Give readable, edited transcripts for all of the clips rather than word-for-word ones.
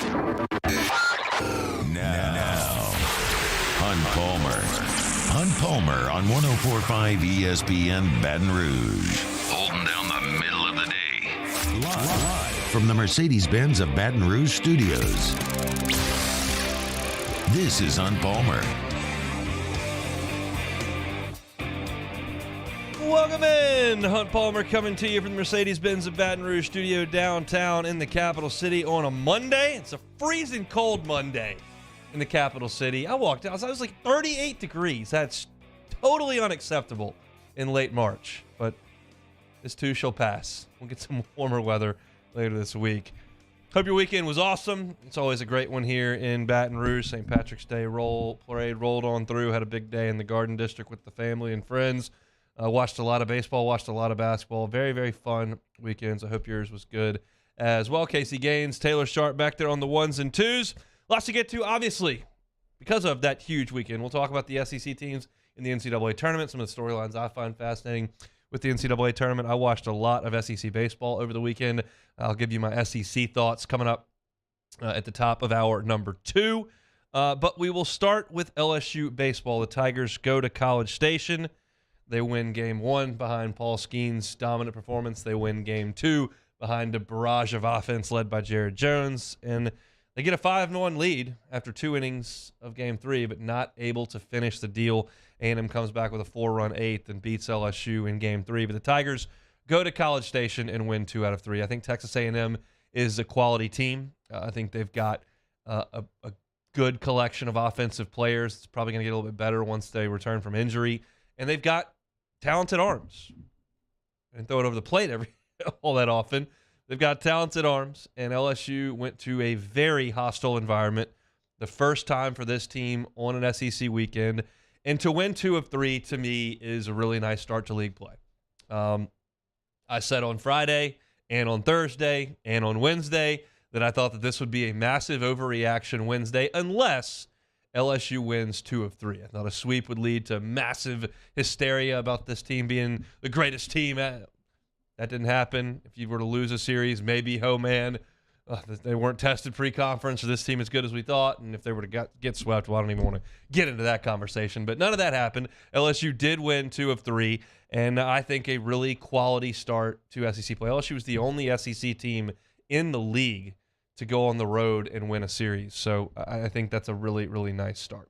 Now, Hunt Palmer on 104.5 ESPN Baton Rouge. Holding down the middle of the day. Live from the Mercedes-Benz of Baton Rouge studios. This is Hunt Palmer. Welcome in. Hunt Palmer coming to you from the Mercedes-Benz of Baton Rouge studio downtown in the capital city on a Monday. It's a freezing cold Monday in the capital city. I walked out. I was like 38 degrees. That's totally unacceptable in late March. But this too shall pass. We'll get some warmer weather later this week. Hope your weekend was awesome. It's always a great one here in Baton Rouge. St. Patrick's Day parade rolled on through. Had a big day in the Garden District with the family and friends. Watched a lot of baseball, watched a lot of basketball. Very, very fun weekends. I hope yours was good as well. Casey Gaines, Taylor Sharp back there on the ones and twos. Lots to get to, obviously, because of that huge weekend. We'll talk about the SEC teams in the NCAA tournament, some of the storylines I find fascinating with the NCAA tournament. I watched a lot of SEC baseball over the weekend. I'll give you my SEC thoughts coming up at the top of hour number 2. But we will start with LSU baseball. The Tigers go to College Station. They win game 1 behind Paul Skeen's dominant performance. They win game 2 behind a barrage of offense led by Jared Jones. And they get a 5-1 lead after 2 innings of game 3, but not able to finish the deal. A&M comes back with a 4-run 8th and beats LSU in game 3. But the Tigers go to College Station and win 2 out of 3. I think Texas A&M is a quality team. I think they've got a good collection of offensive players. It's probably going to get a little bit better once they return from injury. And they've got talented arms. And throw it over the plate all that often. They've got talented arms, and LSU went to a very hostile environment the first time for this team on an SEC weekend. And to win 2 of 3, to me, is a really nice start to league play. I said on Friday and on Thursday and on Wednesday that I thought that this would be a massive overreaction Wednesday unless LSU wins 2 of 3. I thought a sweep would lead to massive hysteria about this team being the greatest team. That didn't happen. If you were to lose a series, maybe, oh man, they weren't tested pre-conference, or this team as good as we thought. And if they were to get swept, well, I don't even want to get into that conversation. But none of that happened. LSU did win 2 of 3, and I think a really quality start to SEC play. LSU was the only SEC team in the league to go on the road and win a series. So I think that's a really, really nice start.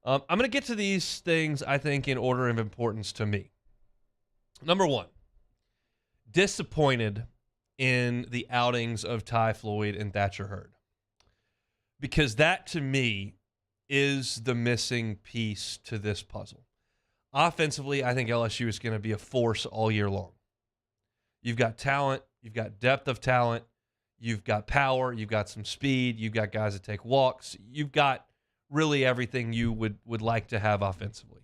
I'm going to get to these things, I think, in order of importance to me. Number 1, disappointed in the outings of Ty Floyd and Thatcher Hurd. Because that, to me, is the missing piece to this puzzle. Offensively, I think LSU is going to be a force all year long. You've got talent. You've got depth of talent. You've got power, you've got some speed, you've got guys that take walks. You've got really everything you would like to have offensively.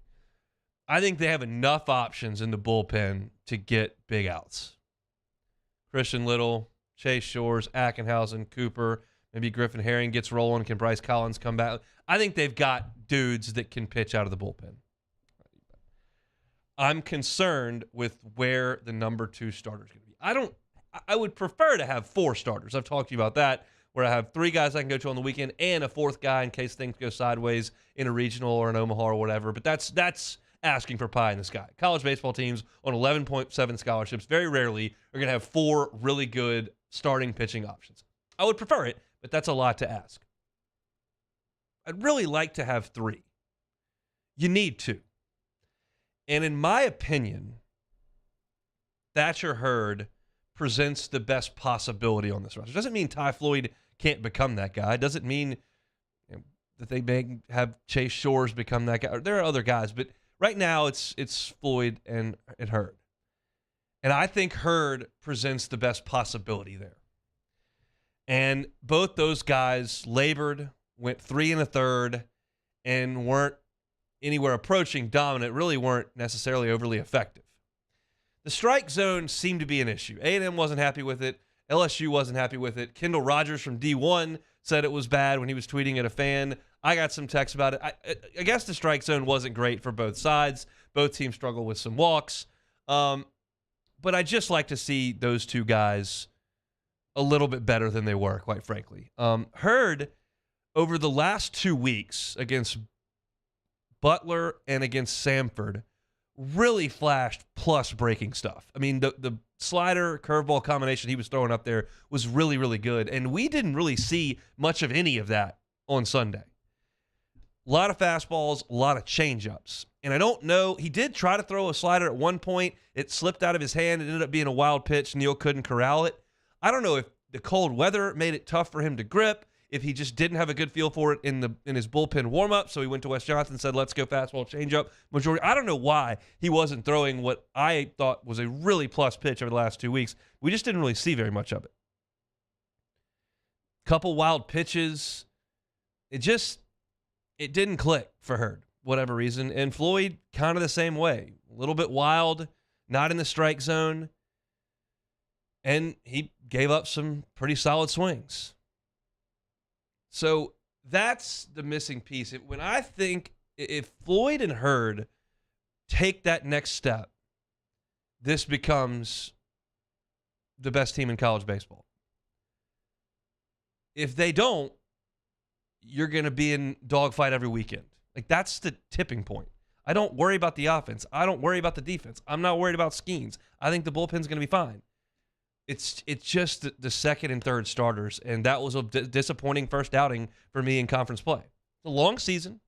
I think they have enough options in the bullpen to get big outs. Christian Little, Chase Shores, Ackenhausen, Cooper, maybe Griffin Herring gets rolling. Can Bryce Collins come back? I think they've got dudes that can pitch out of the bullpen. I'm concerned with where the number 2 starter is going to be. I would prefer to have 4 starters. I've talked to you about that, where I have 3 guys I can go to on the weekend and a 4th guy in case things go sideways in a regional or an Omaha or whatever. But that's asking for pie in the sky. College baseball teams on 11.7 scholarships very rarely are going to have 4 really good starting pitching options. I would prefer it, but that's a lot to ask. I'd really like to have 3. You need 2. And in my opinion, Thatcher Hurd presents the best possibility on this roster. Doesn't mean Ty Floyd can't become that guy. Doesn't mean that they may have Chase Shores become that guy. There are other guys, but right now it's Floyd and Hurd. And I think Hurd presents the best possibility there. And both those guys labored, went 3 1/3, and weren't anywhere approaching dominant, really weren't necessarily overly effective. The strike zone seemed to be an issue. A&M wasn't happy with it. LSU wasn't happy with it. Kendall Rogers from D1 said it was bad when he was tweeting at a fan. I got some texts about it. I guess the strike zone wasn't great for both sides. Both teams struggle with some walks. But I just like to see those 2 guys a little bit better than they were, quite frankly. Hurd, over the last 2 weeks against Butler and against Samford, really flashed plus breaking stuff. I mean, the slider curveball combination he was throwing up there was really, really good. And we didn't really see much of any of that on Sunday. A lot of fastballs, a lot of changeups. And I don't know, he did try to throw a slider at one point. It slipped out of his hand. It ended up being a wild pitch. Neal couldn't corral it. I don't know if the cold weather made it tough for him to grip, if he just didn't have a good feel for it in his bullpen warm-up, so he went to Wes Johnson and said, let's go fastball, changeup, majority. I don't know why he wasn't throwing what I thought was a really plus pitch over the last 2 weeks. We just didn't really see very much of it. Couple wild pitches. It didn't click for Hurd, whatever reason. And Floyd, kind of the same way. A little bit wild, not in the strike zone. And he gave up some pretty solid swings. So that's the missing piece. When I think if Floyd and Hurd take that next step, this becomes the best team in college baseball. If they don't, you're going to be in dogfight every weekend. Like, that's the tipping point. I don't worry about the offense. I don't worry about the defense. I'm not worried about Skeens. I think the bullpen's going to be fine. It's just the second and third starters, and that was a disappointing first outing for me in conference play. It's a long season.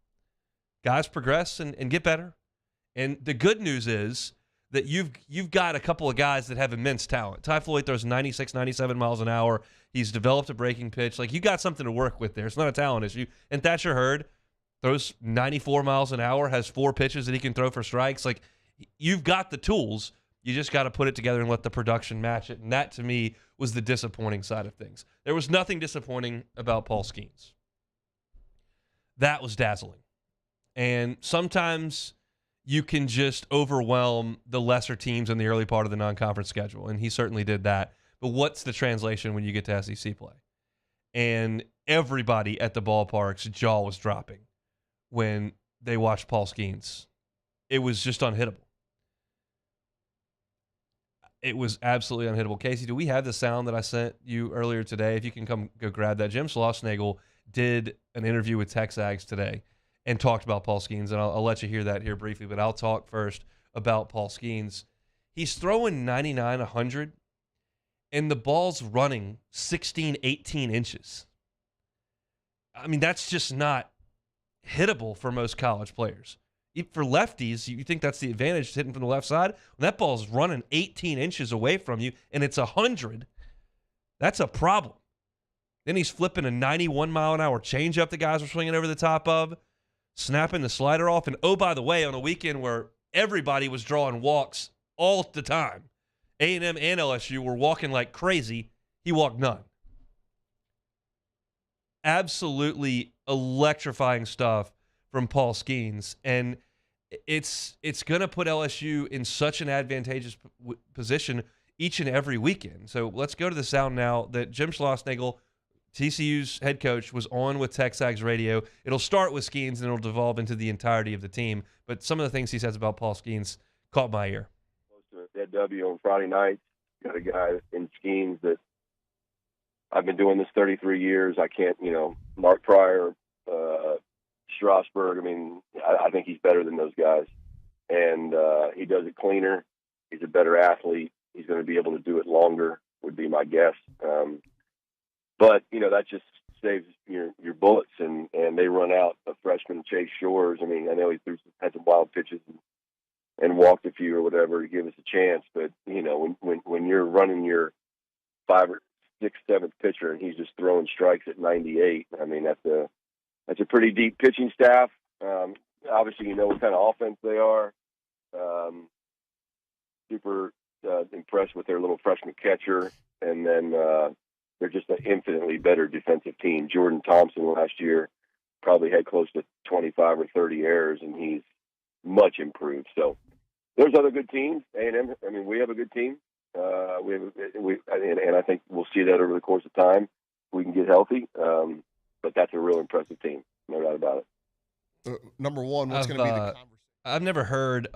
Guys progress and get better. And the good news is that you've got a couple of guys that have immense talent. Ty Floyd throws 96, 97 miles an hour. He's developed a breaking pitch. Like, you got something to work with there. It's not a talent issue. And Thatcher Hurd throws 94 miles an hour, has 4 pitches that he can throw for strikes. Like, you've got the tools. You just got to put it together and let the production match it. And that, to me, was the disappointing side of things. There was nothing disappointing about Paul Skeens. That was dazzling. And sometimes you can just overwhelm the lesser teams in the early part of the non-conference schedule, and he certainly did that. But what's the translation when you get to SEC play? And everybody at the ballpark's jaw was dropping when they watched Paul Skeens. It was just unhittable. It was absolutely unhittable. Casey, do we have the sound that I sent you earlier today? If you can go grab that. Jim Schlossnagle did an interview with Texags today and talked about Paul Skeens, and I'll let you hear that here briefly, but I'll talk first about Paul Skeens. He's throwing 99, 100, and the ball's running 16, 18 inches. I mean, that's just not hittable for most college players. For lefties, you think that's the advantage, hitting from the left side. When that ball's running 18 inches away from you and it's 100, that's a problem. Then he's flipping a 91-mile-an-hour changeup the guys are swinging over the top of, snapping the slider off. And, oh, by the way, on a weekend where everybody was drawing walks all the time, A&M and LSU were walking like crazy, he walked none. Absolutely electrifying stuff from Paul Skeens, and it's going to put LSU in such an advantageous position each and every weekend. So let's go to the sound now that Jim Schlossnagle, TCU's head coach, was on with Texags Radio. It'll start with Skeens, and it'll devolve into the entirety of the team. But some of the things he says about Paul Skeens caught my ear. Close to a dead W on Friday night. Got a guy in Skeens that I've been doing this 33 years. I can't, Mark Pryor, Strasburg. I mean, I think he's better than those guys, and he does it cleaner. He's a better athlete. He's going to be able to do it longer, would be my guess. But that just saves your bullets, and they run out of freshman Chase Shores. I mean, I know he had some wild pitches and walked a few or whatever to give us a chance, but when you're running your 5th or 6th, 7th pitcher and he's just throwing strikes at 98, I mean, that's a pretty deep pitching staff. Obviously, what kind of offense they are. Super impressed with their little freshman catcher. And then they're just an infinitely better defensive team. Jordan Thompson last year probably had close to 25 or 30 errors, and he's much improved. So there's other good teams. A&M, I mean, we have a good team. And I think we'll see that over the course of time. We can get healthy. But that's a real impressive team, no doubt about it. Number one, what's going to be the conversation? I've never heard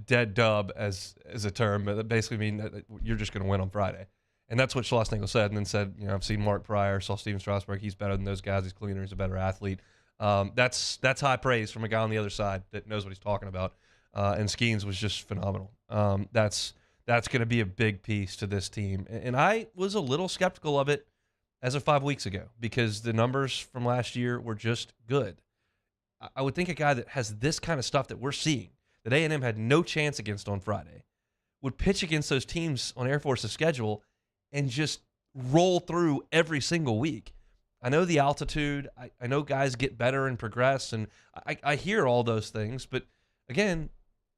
dead dub as a term, but that basically means that you're just going to win on Friday. And that's what Schlossnagle said, and then said, I've seen Mark Pryor, saw Steven Strasburg. He's better than those guys. He's cleaner. He's a better athlete. That's high praise from a guy on the other side that knows what he's talking about. And Skeens was just phenomenal. That's going to be a big piece to this team. And I was a little skeptical of it as of 5 weeks ago because the numbers from last year were just good. I would think a guy that has this kind of stuff that we're seeing, that A&M had no chance against on Friday, would pitch against those teams on Air Force's schedule and just roll through every single week. I know the altitude. I know guys get better and progress, and I hear all those things. But, again,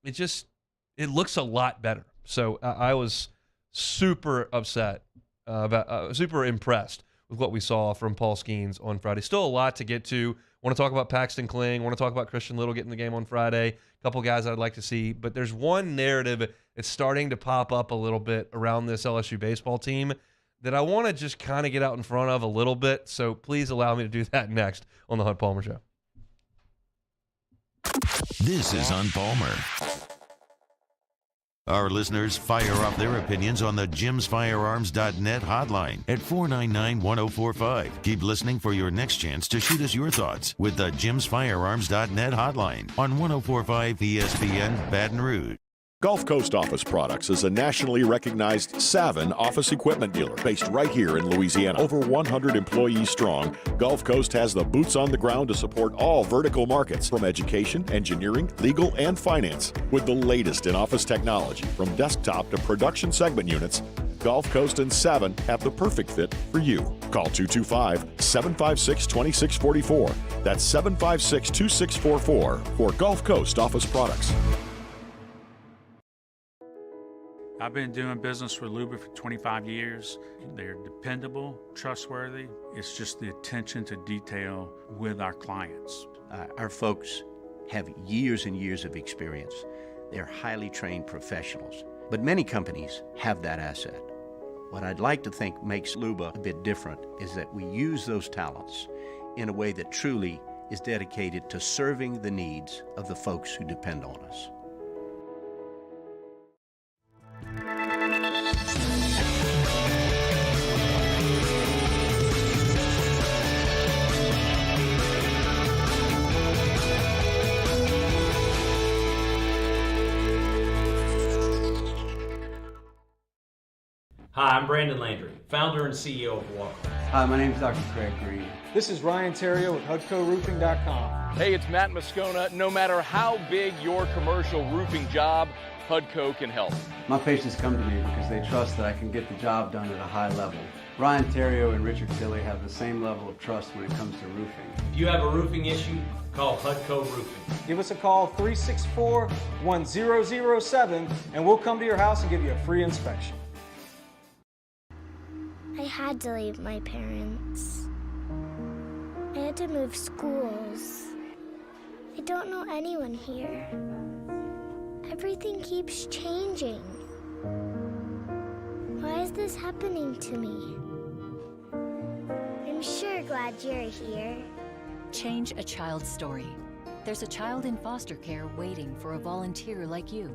it looks a lot better. So I was super upset, super impressed with what we saw from Paul Skeens on Friday. Still a lot to get to. Want to talk about Paxton Kling. Want to talk about Christian Little getting the game on Friday. A couple guys I'd like to see. But there's one narrative that's starting to pop up a little bit around this LSU baseball team that I want to just kind of get out in front of a little bit. So please allow me to do that next on the Hunt Palmer Show. This is Hunt Palmer. Our listeners fire off their opinions on the jimsfirearms.net hotline at 499-1045. Keep listening for your next chance to shoot us your thoughts with the jimsfirearms.net hotline on 1045 ESPN Baton Rouge. Gulf Coast Office Products is a nationally recognized Savin office equipment dealer based right here in Louisiana. Over 100 employees strong, Gulf Coast has the boots on the ground to support all vertical markets from education, engineering, legal, and finance. With the latest in office technology from desktop to production segment units, Gulf Coast and Savin have the perfect fit for you. Call 225-756-2644. That's 756-2644 for Gulf Coast Office Products. I've been doing business with Luba for 25 years. They're dependable, trustworthy. It's just the attention to detail with our clients. Our folks have years and years of experience. They're highly trained professionals, but many companies have that asset. What I'd like to think makes Luba a bit different is that we use those talents in a way that truly is dedicated to serving the needs of the folks who depend on us. Hi, I'm Brandon Landry, founder and CEO of Walker. Hi, my name is Dr. Craig Green. This is Ryan Terrio with HUDCORoofing.com. Hey, it's Matt Moscona. No matter how big your commercial roofing job, HUDCO can help. My patients come to me because they trust that I can get the job done at a high level. Ryan Terrio and Richard Tilley have the same level of trust when it comes to roofing. If you have a roofing issue, call HUDCO Roofing. Give us a call, 364-1007, and we'll come to your house and give you a free inspection. I had to leave my parents. I had to move schools. I don't know anyone here. Everything keeps changing. Why is this happening to me? I'm sure glad you're here. Change a child's story. There's a child in foster care waiting for a volunteer like you.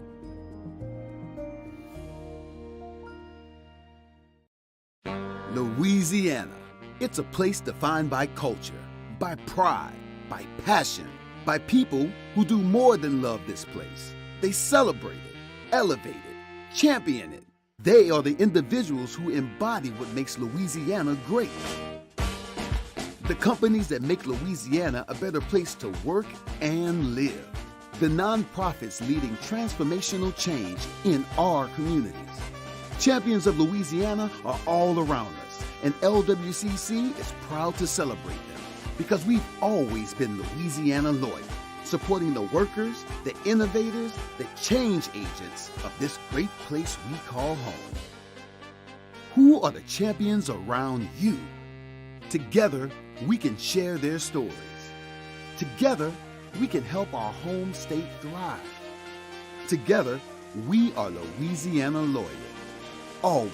Louisiana. It's a place defined by culture, by pride, by passion, by people who do more than love this place. They celebrate it, elevate it, champion it. They are the individuals who embody what makes Louisiana great. The companies that make Louisiana a better place to work and live. The nonprofits leading transformational change in our communities. Champions of Louisiana are all around us, and LWCC is proud to celebrate them because we've always been Louisiana loyal, supporting the workers, the innovators, the change agents of this great place we call home. Who are the champions around you? Together, we can share their stories. Together, we can help our home state thrive. Together, we are Louisiana loyal. Always.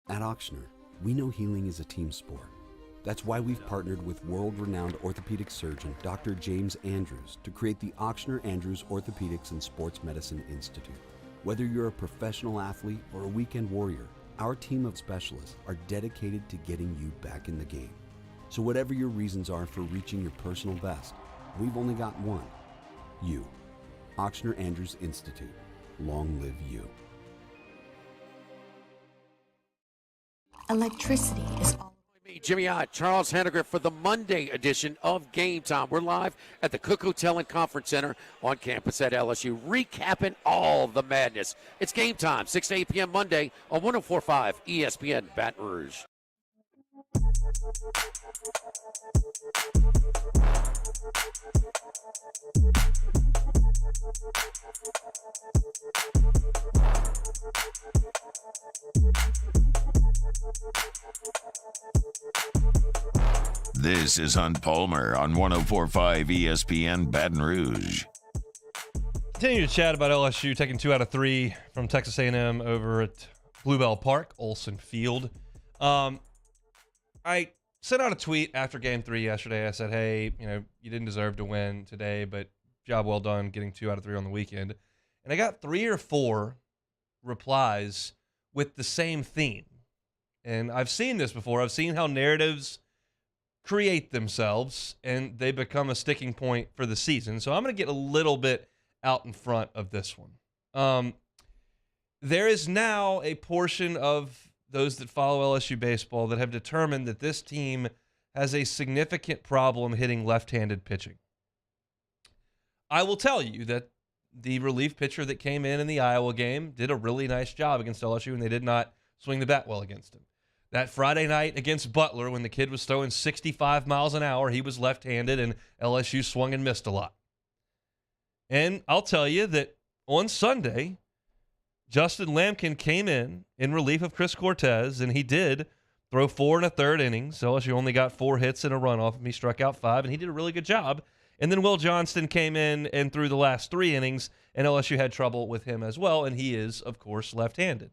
At Auctioner, we know healing is a team sport. That's why we've partnered with world-renowned orthopedic surgeon Dr. James Andrews to create the Ochsner Andrews Orthopedics and Sports Medicine Institute. Whether you're a professional athlete or a weekend warrior, our team of specialists are dedicated to getting you back in the game. So whatever your reasons are for reaching your personal best, we've only got one. You. Ochsner Andrews Institute. Long live you. Electricity is all. Me, Jimmy Ott, Charles Henniger for the Monday edition of Game Time. We're live at the Cook Hotel and Conference Center on campus at LSU, recapping all the madness. It's Game Time, 6 to 8 p.m. Monday on 104.5 ESPN Baton Rouge. This is Hunt Palmer on 104.5 ESPN Baton Rouge. Continue to chat about LSU taking 2 out of 3 from Texas A&M over at Bluebell Park, Olson Field. I sent out a tweet after Game 3 yesterday. I said, hey, you didn't deserve to win today, but job well done getting 2 out of 3 on the weekend. And I got 3 or 4 replies with the same theme. And I've seen this before. I've seen how narratives create themselves and they become a sticking point for the season. So I'm going to get a little bit out in front of this one. There is now a portion of those that follow LSU baseball that have determined that this team has a significant problem hitting left-handed pitching. I will tell you that the relief pitcher that came in the Iowa game did a really nice job against LSU, and they did not swing the bat well against him. That Friday night against Butler, when the kid was throwing 65 miles an hour, he was left-handed, and LSU swung and missed a lot. And I'll tell you that on Sunday, Justin Lampkin came in relief of Chris Cortez, and he did throw 4 1/3 innings. LSU only got 4 hits and a run off him. He struck out 5, and he did a really good job. And then Will Johnston came in and threw the last 3 innings, and LSU had trouble with him as well, and he is, of course, left-handed.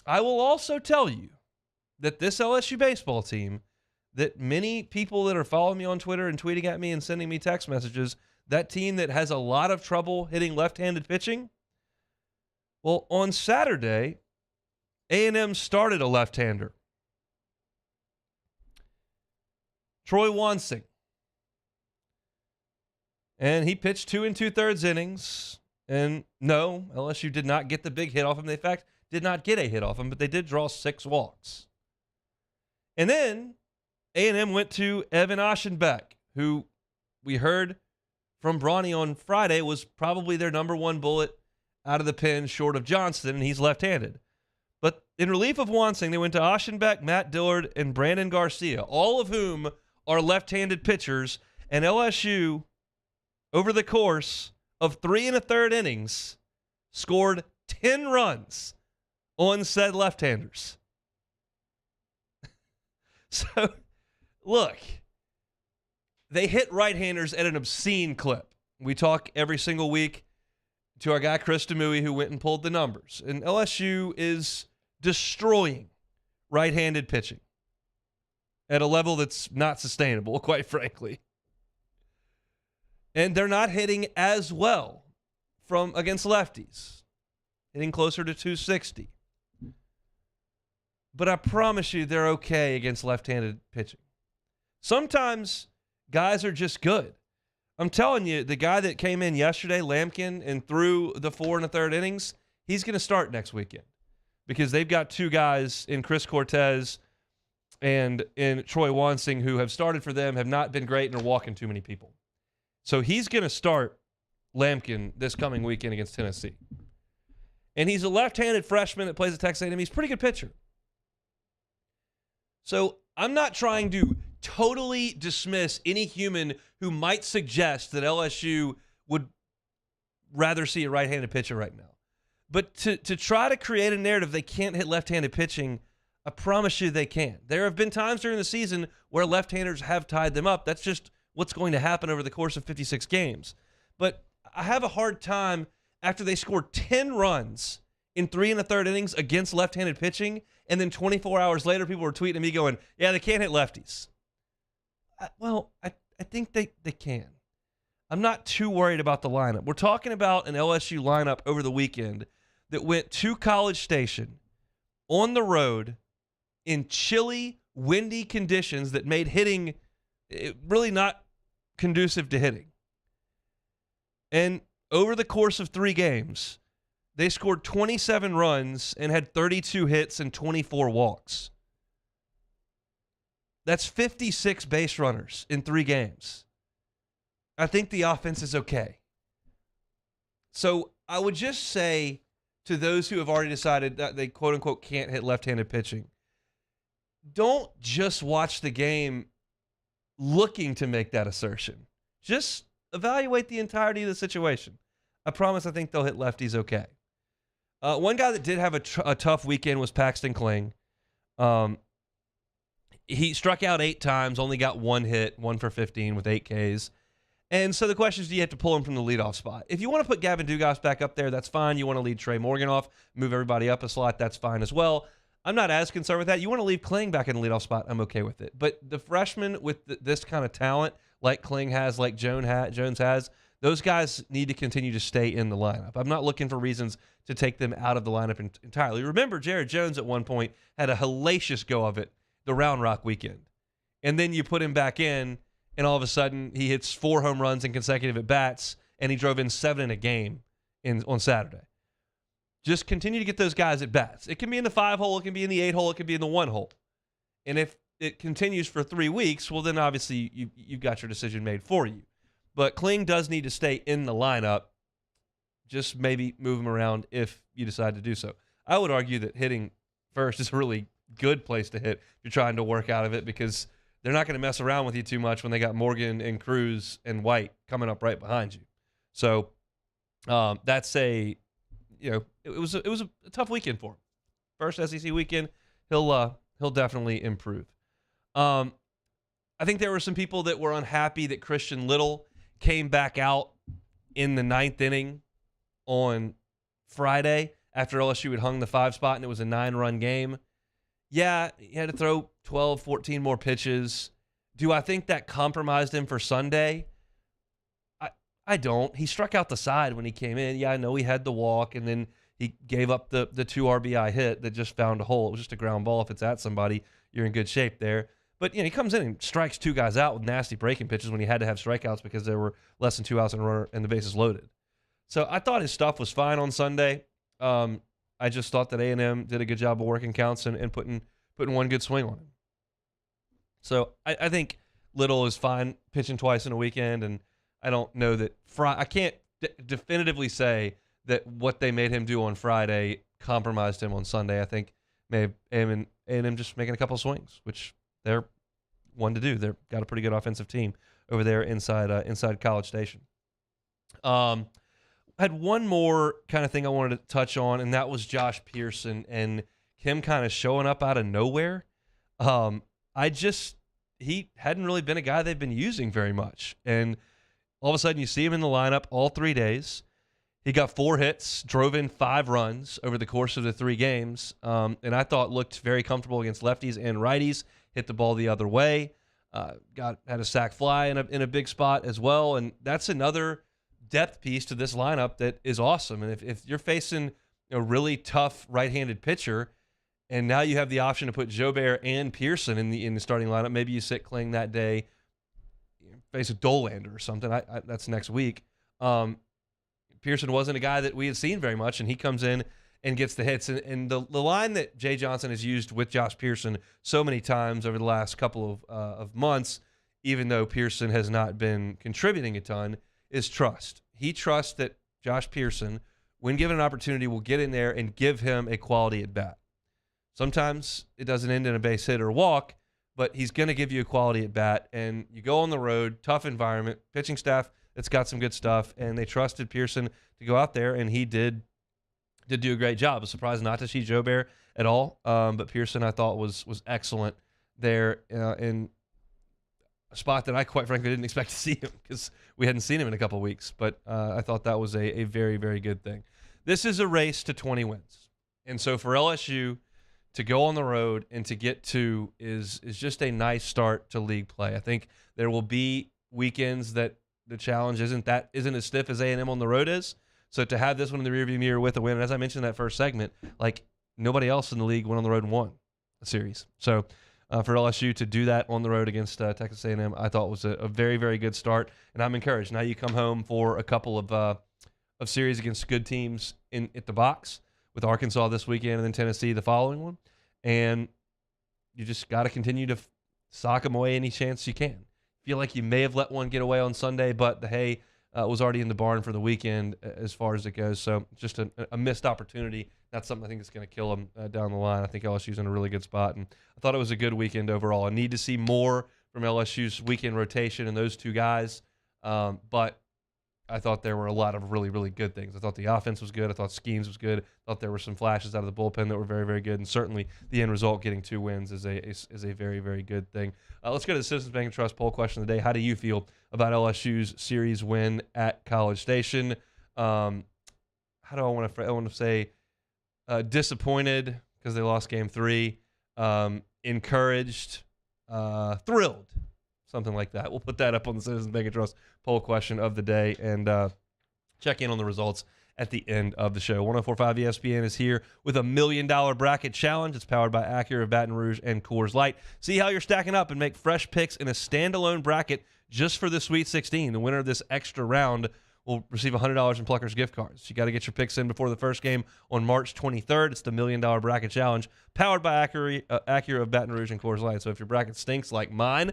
I will also tell you that this LSU baseball team, that many people that are following me on Twitter and tweeting at me and sending me text messages, that team that has a lot of trouble hitting left-handed pitching, well, on Saturday, A&M started a left-hander. Troy Wansing. And he pitched 2 2/3 innings. And no, LSU did not get the big hit off him. They, in fact, did not get a hit off him, but they did draw 6 walks. And then A&M went to Evan Aschenbeck, who we heard from Bronny on Friday was probably their number 1 bullet out of the pen short of Johnston, and he's left-handed. But in relief of Wansing, they went to Aschenbeck, Matt Dillard, and Brandon Garcia, all of whom are left-handed pitchers, and LSU, over the course of 3 1/3 innings, scored 10 runs on said left-handers. So, look, they hit right-handers at an obscene clip. We talk every single week to our guy Chris Demui, who went and pulled the numbers. And LSU is destroying right-handed pitching at a level that's not sustainable, quite frankly. And they're not hitting as well from against lefties, hitting closer to 260. But I promise you they're okay against left-handed pitching. Sometimes guys are just good. I'm telling you, the guy that came in yesterday, Lampkin, and threw the 4 1/3 innings, he's going to start next weekend because they've got 2 guys in Chris Cortez and in Troy Wansing who have started for them, have not been great, and are walking too many people. So he's going to start Lampkin this coming weekend against Tennessee. And he's a left-handed freshman that plays at Texas A&M. He's a pretty good pitcher. So I'm not trying to totally dismiss any human who might suggest that LSU would rather see a right-handed pitcher right now. But to try to create a narrative they can't hit left-handed pitching, I promise you they can. There have been times during the season where left-handers have tied them up. That's just what's going to happen over the course of 56 games. But I have a hard time after they scored 10 runs in 3 1/3 innings against left-handed pitching, and then 24 hours later, people were tweeting at me going, yeah, they can't hit lefties. I think they can. I'm not too worried about the lineup. We're talking about an LSU lineup over the weekend that went to College Station on the road in chilly, windy conditions that made hitting really not conducive to hitting. And over the course of 3 games, they scored 27 runs and had 32 hits and 24 walks. That's 56 base runners in 3 games. I think the offense is okay. So I would just say to those who have already decided that they quote-unquote can't hit left-handed pitching, don't just watch the game looking to make that assertion. Just evaluate the entirety of the situation. I promise I think they'll hit lefties okay. One guy that did have a tough weekend was Paxton Kling. He struck out 8 times, only got 1 hit, 1 for 15 with 8 Ks. And so the question is, do you have to pull him from the leadoff spot? If you want to put Gavin Dugas back up there, that's fine. You want to lead Trey Morgan off, move everybody up a slot, that's fine as well. I'm not as concerned with that. You want to leave Kling back in the leadoff spot, I'm okay with it. But the freshman with this kind of talent, like Kling has, like Jones has, those guys need to continue to stay in the lineup. I'm not looking for reasons to take them out of the lineup entirely. Remember, Jared Jones at one point had a hellacious go of it the Round Rock weekend. And then you put him back in, and all of a sudden he hits 4 home runs in consecutive at-bats, and he drove in 7 in a game on Saturday. Just continue to get those guys at bats. It can be in the 5-hole, it can be in the 8-hole, it can be in the 1-hole. And if it continues for 3 weeks, well, then obviously you've got your decision made for you. But Kling does need to stay in the lineup. Just maybe move him around if you decide to do so. I would argue that hitting first is a really good place to hit if you're trying to work out of it, because they're not going to mess around with you too much when they got Morgan and Cruz and White coming up right behind you. So that's it was a tough weekend for him. First SEC weekend, he'll definitely improve. I think there were some people that were unhappy that Christian Little came back out in the 9th inning on Friday after LSU had hung the 5 spot and it was a 9-run game. Yeah, he had to throw 12, 14 more pitches. Do I think that compromised him for Sunday? I don't. He struck out the side when he came in. Yeah, I know he had the walk, and then he gave up the 2 RBI hit that just found a hole. It was just a ground ball. If it's at somebody, you're in good shape there. But he comes in and strikes 2 guys out with nasty breaking pitches when he had to have strikeouts because there were less than 2 outs and a runner and the bases loaded. So I thought his stuff was fine on Sunday. I just thought that A&M did a good job of working counts and putting one good swing on him. So I think Little is fine pitching twice in a weekend, and I don't know that I can't definitively say that what they made him do on Friday compromised him on Sunday. I think maybe A&M just making a couple of swings, which they're one to do. They've got a pretty good offensive team over there inside College Station. I had one more kind of thing I wanted to touch on, and that was Josh Pearson and him kind of showing up out of nowhere. He hadn't really been a guy they've been using very much. And all of a sudden you see him in the lineup all 3 days. He got 4 hits, drove in 5 runs over the course of the 3 games. And I thought looked very comfortable against lefties and righties, hit the ball the other way, had a sac fly in a big spot as well. And that's another depth piece to this lineup that is awesome. And if you're facing a really tough right-handed pitcher, and now you have the option to put Jobert and Pearson in the starting lineup, maybe you sit Kling that day, face a Dolander or something. That's next week. Pearson wasn't a guy that we had seen very much, and he comes in and gets the hits. And the line that Jay Johnson has used with Josh Pearson so many times over the last couple of months, even though Pearson has not been contributing a ton, is trust. He trusts that Josh Pearson, when given an opportunity, will get in there and give him a quality at bat. Sometimes it doesn't end in a base hit or walk, but he's going to give you a quality at bat. And you go on the road, tough environment, pitching staff that's got some good stuff, and they trusted Pearson to go out there, and he did do a great job. I was surprised not to see Jobert at all, but Pearson I thought was excellent there in a spot that I quite frankly didn't expect to see him because we hadn't seen him in a couple of weeks. But I thought that was a very, very good thing. This is a race to 20 wins. And so for LSU to go on the road and to get 2 is just a nice start to league play. I think there will be weekends that the challenge isn't as stiff as A&M on the road is. So to have this one in the rearview mirror with a win, and as I mentioned in that first segment, like nobody else in the league went on the road and won a series. So for LSU to do that on the road against Texas A&M, I thought was a very, very good start, and I'm encouraged. Now you come home for a couple of series against good teams at the box, with Arkansas this weekend and then Tennessee the following one. And you just got to continue to sock them away any chance you can. Feel like you may have let one get away on Sunday, but the hay was already in the barn for the weekend as far as it goes. So just a missed opportunity. That's something I think is going to kill them down the line. I think LSU's in a really good spot. And I thought it was a good weekend overall. I need to see more from LSU's weekend rotation and those 2 guys. But I thought there were a lot of really, really good things. I thought the offense was good. I thought schemes was good. I thought there were some flashes out of the bullpen that were very, very good. And certainly the end result, getting 2 wins, is a very, very good thing. Let's go to the Citizens Bank and Trust poll question of the day. How do you feel about LSU's series win at College Station? How do I want to say disappointed because they lost game 3, encouraged, thrilled. Something like that. We'll put that up on the Citizens Bank and Trust poll question of the day and check in on the results at the end of the show. 104.5 ESPN is here with $1 million bracket challenge. It's powered by Acura of Baton Rouge and Coors Light. See how you're stacking up and make fresh picks in a standalone bracket just for the Sweet 16. The winner of this extra round will receive $100 in Pluckers gift cards. You got to get your picks in before the first game on March 23rd. It's the $1 million bracket challenge powered by Acura of Baton Rouge and Coors Light. So if your bracket stinks like mine,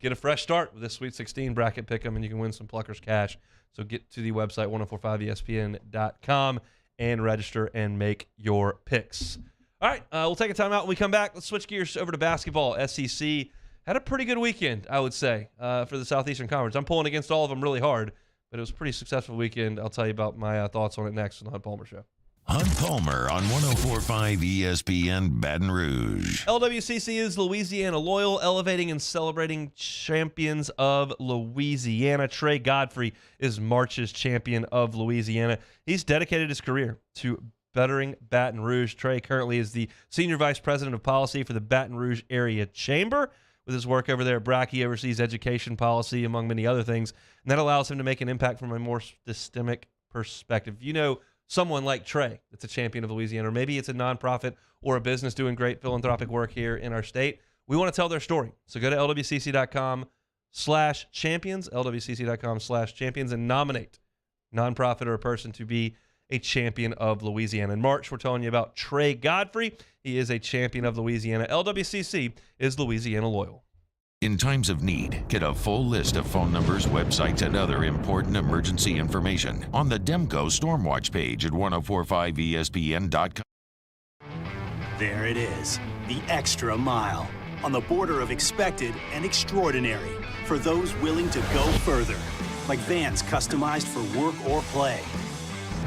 get a fresh start with this Sweet 16 bracket pick'em, and you can win some Pluckers cash. So get to the website, 1045ESPN.com, and register and make your picks. All right, we'll take a timeout. When we come back, let's switch gears over to basketball. SEC had a pretty good weekend, I would say, for the Southeastern Conference. I'm pulling against all of them really hard, but it was a pretty successful weekend. I'll tell you about my thoughts on it next on the Hunt Palmer Show. Hunt Palmer on 104.5 ESPN Baton Rouge. LWCC is Louisiana Loyal, elevating and celebrating champions of Louisiana. Trey Godfrey is March's champion of Louisiana. He's dedicated his career to bettering Baton Rouge. Trey currently is the Senior Vice President of Policy for the Baton Rouge Area Chamber. With his work over there at BRAC, he oversees education policy, among many other things, and that allows him to make an impact from a more systemic perspective. You know, someone like Trey that's a champion of Louisiana, or maybe it's a nonprofit or a business doing great philanthropic work here in our state. We want to tell their story. So go to lwcc.com/champions, lwcc.com/champions, and nominate a nonprofit or a person to be a champion of Louisiana. In March, we're telling you about Trey Godfrey. He is a champion of Louisiana. LWCC is Louisiana Loyal. In times of need, get a full list of phone numbers, websites, and other important emergency information on the Demco Stormwatch page at 1045ESPN.com. There it is, the extra mile, on the border of expected and extraordinary, for those willing to go further, like vans customized for work or play,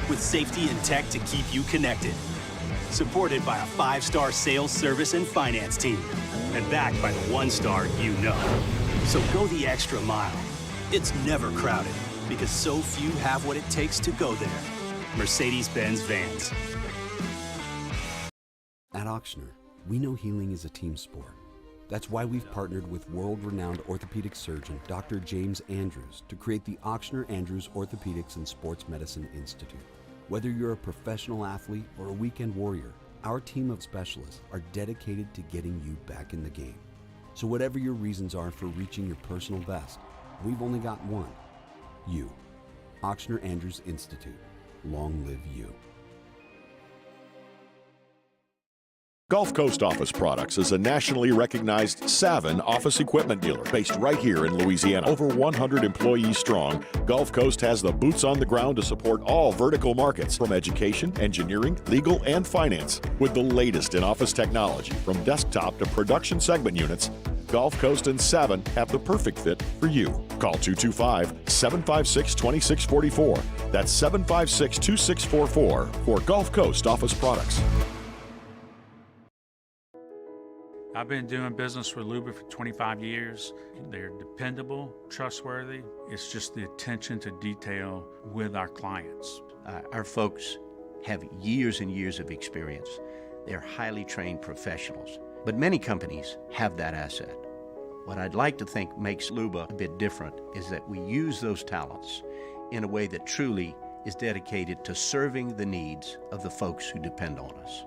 with safety and tech to keep you connected. Supported by a 5-star sales, service, and finance team. And backed by the 1-star you know. So go the extra mile. It's never crowded because so few have what it takes to go there. Mercedes-Benz Vans. At Auctioner, we know healing is a team sport. That's why we've partnered with world-renowned orthopedic surgeon Dr. James Andrews to create the Auctioner Andrews Orthopedics and Sports Medicine Institute. Whether you're a professional athlete or a weekend warrior, our team of specialists are dedicated to getting you back in the game. So whatever your reasons are for reaching your personal best, we've only got one. You. Auctioner Andrews Institute. Long live you. Gulf Coast Office Products is a nationally recognized Savin office equipment dealer based right here in Louisiana. Over 100 employees strong, Gulf Coast has the boots on the ground to support all vertical markets, from education, engineering, legal, and finance. With the latest in office technology, from desktop to production segment units, Gulf Coast and Savin have the perfect fit for you. Call 225-756-2644. That's 756-2644 for Gulf Coast Office Products. I've been doing business with Luba for 25 years. They're dependable, trustworthy. It's just the attention to detail with our clients. Our folks have years and years of experience. They're highly trained professionals. But many companies have that asset. What I'd like to think makes Luba a bit different is that we use those talents in a way that truly is dedicated to serving the needs of the folks who depend on us.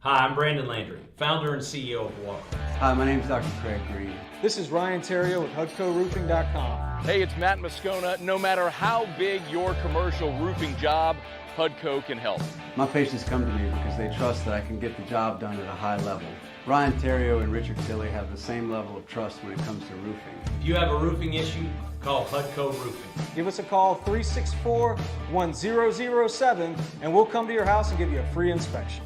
Hi, I'm Brandon Landry, founder and CEO of Walker. Hi, my name is Dr. Craig Green. This is Ryan Terrio with HUDCORoofing.com. Hey, it's Matt Moscona. No matter how big your commercial roofing job, HUDCO can help. My patients come to me because they trust that I can get the job done at a high level. Ryan Terrio and Richard Tilley have the same level of trust when it comes to roofing. If you have a roofing issue, call HUDCO Roofing. Give us a call, 364-1007, and we'll come to your house and give you a free inspection.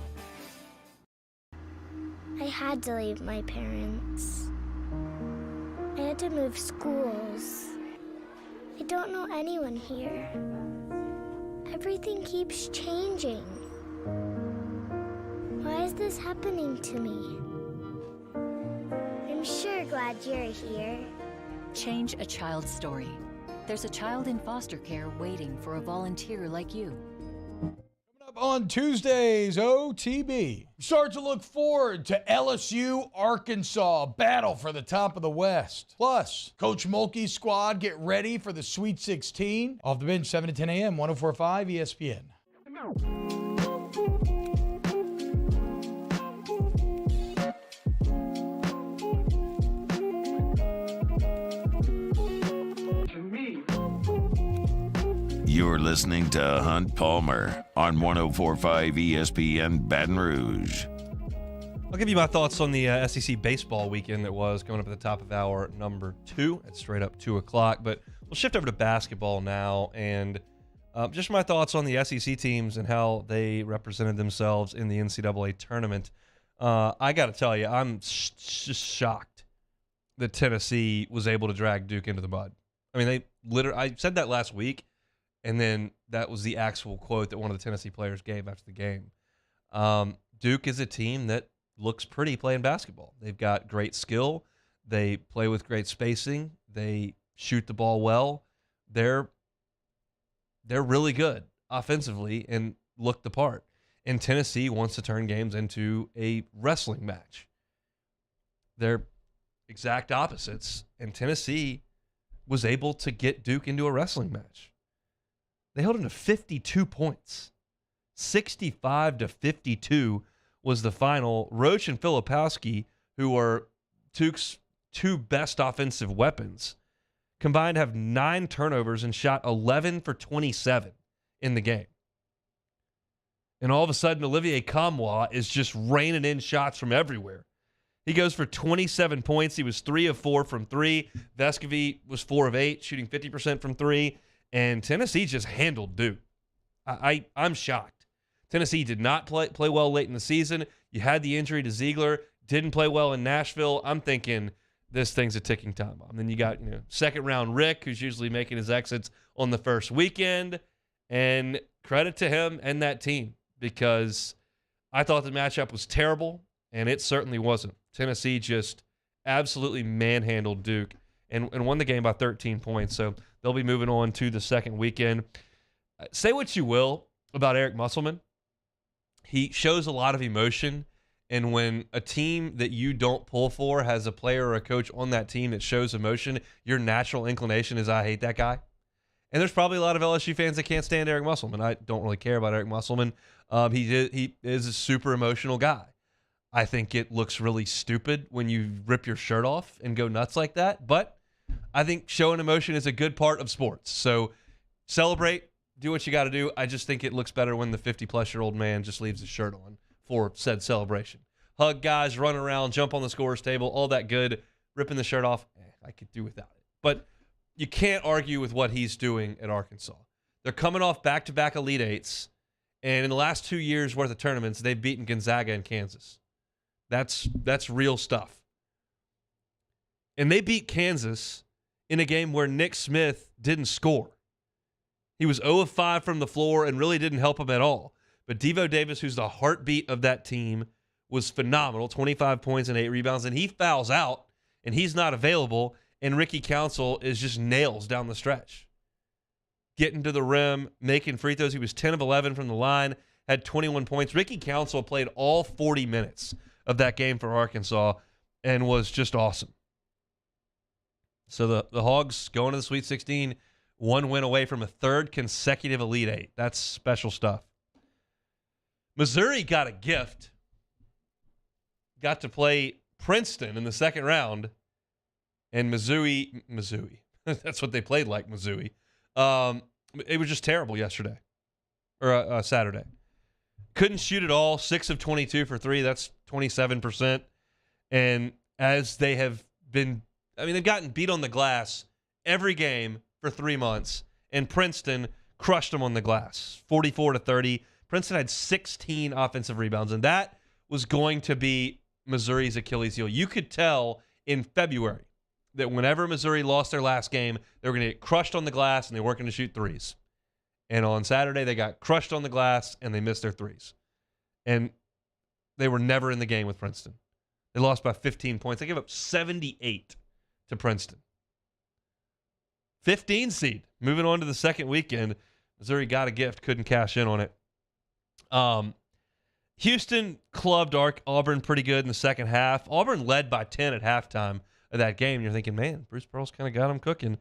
I had to leave my parents. I had to move schools. I don't know anyone here. Everything keeps changing. Why is this happening to me? I'm sure glad you're here. Change a child's story. There's a child in foster care waiting for a volunteer like you. On Tuesday's OTB, start to look forward to LSU Arkansas battle for the top of the West. Plus, Coach Mulkey's squad get ready for the Sweet 16. Off the bench, 7 to 10 a.m., 104.5 ESPN. You're listening to Hunt Palmer on 104.5 ESPN Baton Rouge. I'll give you my thoughts on the SEC baseball weekend that was coming up at the top of hour number 2. It's straight up 2 o'clock, but we'll shift over to basketball now and just my thoughts on the SEC teams and how they represented themselves in the NCAA tournament. I got to tell you, I'm just shocked that Tennessee was able to drag Duke into the mud. I mean, I said that last week. And then that was the actual quote that one of the Tennessee players gave after the game. Duke is a team that looks pretty playing basketball. They've got great skill. They play with great spacing. They shoot the ball well. They're really good offensively and look the part. And Tennessee wants to turn games into a wrestling match. They're exact opposites. And Tennessee was able to get Duke into a wrestling match. They held him to 52 points. 65-52 was the final. Roach and Filipowski, who are Duke's two best offensive weapons, combined have 9 turnovers and shot 11 for 27 in the game. And all of a sudden, Olivier Kamwa is just raining in shots from everywhere. He goes for 27 points. He was 3 of 4 from 3. Vescovi was 4 of 8, shooting 50% from 3. And Tennessee just handled Duke. I'm shocked. Tennessee did not play well late in the season. You had the injury to Ziegler. Didn't play well in Nashville. I'm thinking this thing's a ticking time bomb. Then you got second-round Rick, who's usually making his exits on the first weekend. And credit to him and that team because I thought the matchup was terrible, and it certainly wasn't. Tennessee just absolutely manhandled Duke and won the game by 13 points. So they'll be moving on to the second weekend. Say what you will about Eric Musselman. He shows a lot of emotion. And when a team that you don't pull for has a player or a coach on that team that shows emotion, your natural inclination is, I hate that guy. And there's probably a lot of LSU fans that can't stand Eric Musselman. I don't really care about Eric Musselman. He is a super emotional guy. I think it looks really stupid when you rip your shirt off and go nuts like that. But I think showing emotion is a good part of sports. So celebrate, do what you got to do. I just think it looks better when the 50-plus-year-old man just leaves his shirt on for said celebration. Hug guys, run around, jump on the scorer's table, all that good. Ripping the shirt off, I could do without it. But you can't argue with what he's doing at Arkansas. They're coming off back-to-back Elite Eights, and in the last 2 years' worth of tournaments, they've beaten Gonzaga and Kansas. That's real stuff. And they beat Kansas in a game where Nick Smith didn't score. He was 0 of 5 from the floor and really didn't help him at all. But Devo Davis, who's the heartbeat of that team, was phenomenal, 25 points and 8 rebounds, and he fouls out, and he's not available, and Ricky Council is just nails down the stretch. getting to the rim, making free throws. He was 10 of 11 from the line, had 21 points. Ricky Council played all 40 minutes of that game for Arkansas and was just awesome. So the Hogs going to the Sweet 16, one win away from a third consecutive Elite Eight. That's special stuff. Missouri got a gift. Got to play Princeton in the second round. And Missouri, that's what they played like, Missouri. It was just terrible yesterday. Or Saturday. Couldn't shoot at all. 6 of 22 for 3. That's 27%. And as they have been, they've gotten beat on the glass every game for 3 months. And Princeton crushed them on the glass, 44-30. Princeton had 16 offensive rebounds, and that was going to be Missouri's Achilles heel. You could tell in February that whenever Missouri lost their last game, they were going to get crushed on the glass, and they weren't going to shoot threes. And on Saturday, they got crushed on the glass, and they missed their threes. And they were never in the game with Princeton. They lost by 15 points. They gave up 78 to Princeton. 15 seed. Moving on to the second weekend. Missouri got a gift, couldn't cash in on it. Houston clubbed Auburn pretty good in the second half. Auburn led by 10 at halftime of that game. You're thinking, man, Bruce Pearl's kind of got them cooking.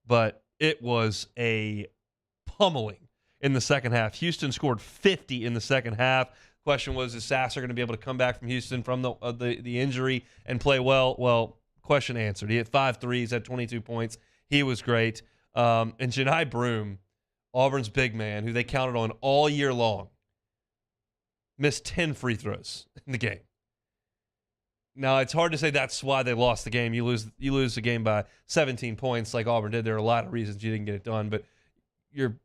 But it was a pummeling in the second half. Houston scored 50 in the second half. Question was, is Sasser going to be able to come back from Houston from the injury and play well? Well, question answered. He hit 5 threes, had 22 points. He was great. And Janai Broome, Auburn's big man, who they counted on all year long, missed 10 free throws in the game. Now, it's hard to say that's why they lost the game. You lose the game by 17 points like Auburn did. There are a lot of reasons you didn't get it done, but your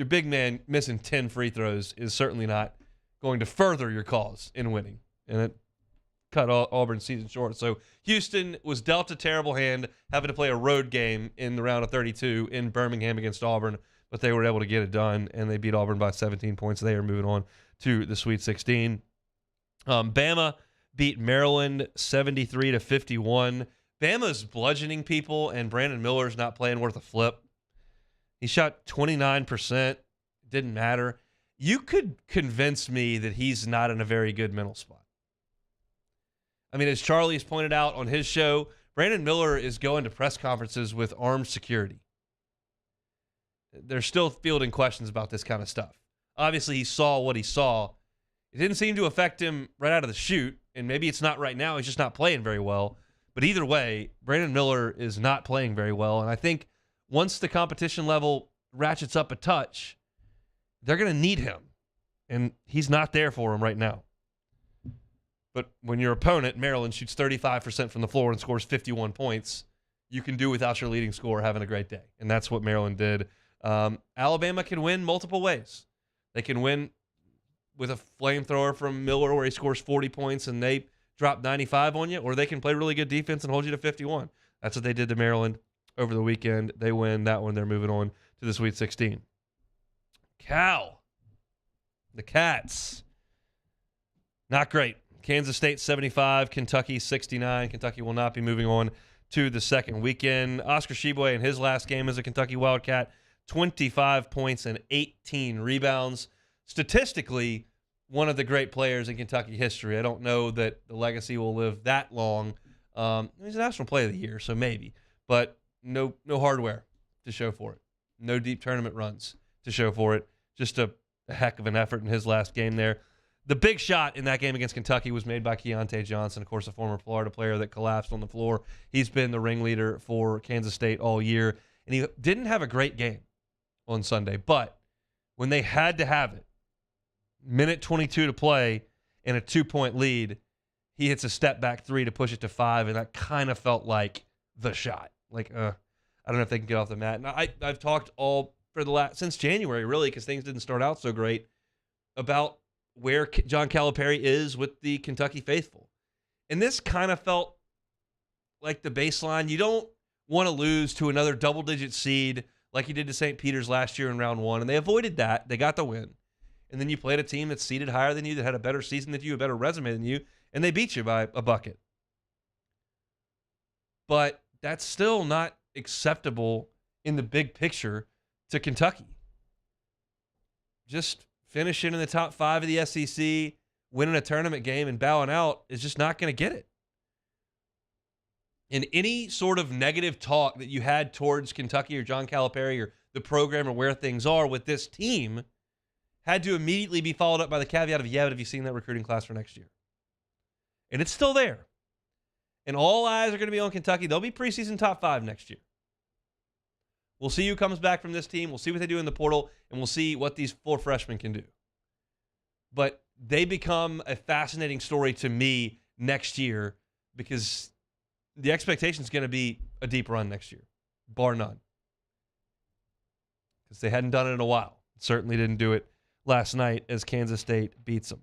big man missing 10 free throws is certainly not going to further your cause in winning. And it cut Auburn's season short. So Houston was dealt a terrible hand, having to play a road game in the round of 32 in Birmingham against Auburn, but they were able to get it done, and they beat Auburn by 17 points. They are moving on to the Sweet 16. Bama beat Maryland 73-51. Bama's bludgeoning people, and Brandon Miller's not playing worth a flip. He shot 29%. Didn't matter. You could convince me that he's not in a very good mental spot. As Charlie's pointed out on his show, Brandon Miller is going to press conferences with armed security. They're still fielding questions about this kind of stuff. Obviously, he saw what he saw. It didn't seem to affect him right out of the chute, and maybe it's not right now. He's just not playing very well. But either way, Brandon Miller is not playing very well, and I think once the competition level ratchets up a touch, they're going to need him, and he's not there for him right now. But when your opponent, Maryland, shoots 35% from the floor and scores 51 points, you can do without your leading scorer having a great day, and that's what Maryland did. Alabama can win multiple ways. They can win with a flamethrower from Miller where he scores 40 points and they drop 95 on you, or they can play really good defense and hold you to 51. That's what they did to Maryland over the weekend. They win that one. They're moving on to the Sweet 16. Cal. The Cats. Not great. Kansas State 75, Kentucky 69. Kentucky will not be moving on to the second weekend. Oscar Tshiebwe in his last game as a Kentucky Wildcat, 25 points and 18 rebounds. Statistically, one of the great players in Kentucky history. I don't know that the legacy will live that long. He's a National Player of the Year, so maybe. But no hardware to show for it. No deep tournament runs to show for it. Just a heck of an effort in his last game there. The big shot in that game against Kentucky was made by Keontae Johnson, of course, a former Florida player that collapsed on the floor. He's been the ringleader for Kansas State all year, and he didn't have a great game on Sunday. But when they had to have it, minute 22 to play and a 2-point lead, he hits a step-back 3 to push it to 5, and that kind of felt like the shot. I don't know if they can get off the mat. And I've talked all for since January, really, because things didn't start out so great, about where John Calipari is with the Kentucky faithful. And this kind of felt like the baseline. You don't want to lose to another double-digit seed like you did to St. Peter's last year in round 1, and they avoided that. They got the win. And then you played a team that's seeded higher than you, that had a better season than you, a better resume than you, and they beat you by a bucket. But that's still not acceptable in the big picture to Kentucky. just finishing in the top 5 of the SEC, winning a tournament game and bowing out is just not going to get it. And any sort of negative talk that you had towards Kentucky or John Calipari or the program or where things are with this team had to immediately be followed up by the caveat of, yeah, but have you seen that recruiting class for next year? And it's still there. And all eyes are going to be on Kentucky. They'll be preseason top 5 next year. We'll see who comes back from this team. We'll see what they do in the portal, and we'll see what these 4 freshmen can do. But they become a fascinating story to me next year because the expectation is going to be a deep run next year, bar none. Because they hadn't done it in a while. Certainly didn't do it last night as Kansas State beats them.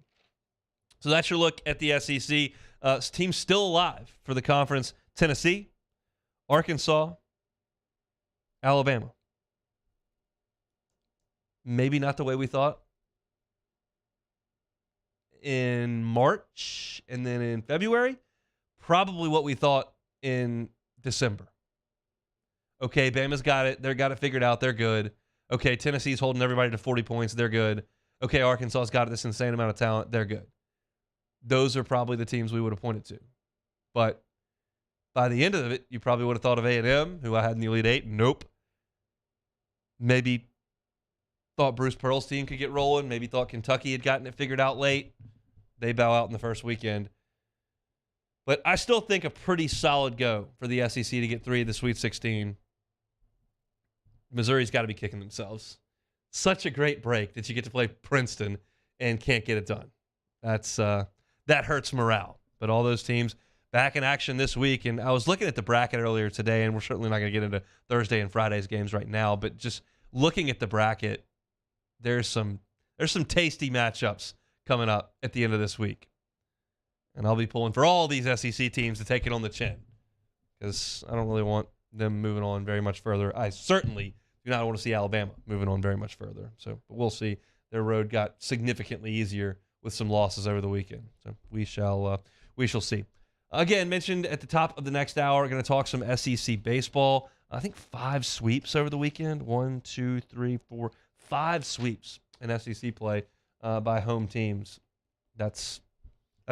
So that's your look at the SEC. Teams still alive for the conference: Tennessee, Arkansas, Alabama. Maybe not the way we thought in March and then in February. Probably what we thought in December. Okay, Bama's got it. They've got it figured out. They're good. Okay, Tennessee's holding everybody to 40 points. They're good. Okay, Arkansas's got this insane amount of talent. They're good. Those are probably the teams we would have pointed to. But by the end of it, you probably would have thought of A&M, who I had in the Elite Eight. Nope. Maybe thought Bruce Pearl's team could get rolling. Maybe thought Kentucky had gotten it figured out late. They bow out in the first weekend. But I still think a pretty solid go for the SEC to get 3 of the Sweet 16. Missouri's got to be kicking themselves. Such a great break that you get to play Princeton and can't get it done. That hurts morale. But all those teams back in action this week. And I was looking at the bracket earlier today, and we're certainly not going to get into Thursday and Friday's games right now. But just looking at the bracket, there's some tasty matchups coming up at the end of this week. And I'll be pulling for all these SEC teams to take it on the chin because I don't really want them moving on very much further. I certainly do not want to see Alabama moving on very much further. So but we'll see. Their road got significantly easier with some losses over the weekend. So we shall see. Again, mentioned at the top of the next hour, we're going to talk some SEC baseball. I think 5 sweeps over the weekend. 1, 2, 3, 4, 5 sweeps in SEC play by home teams. That's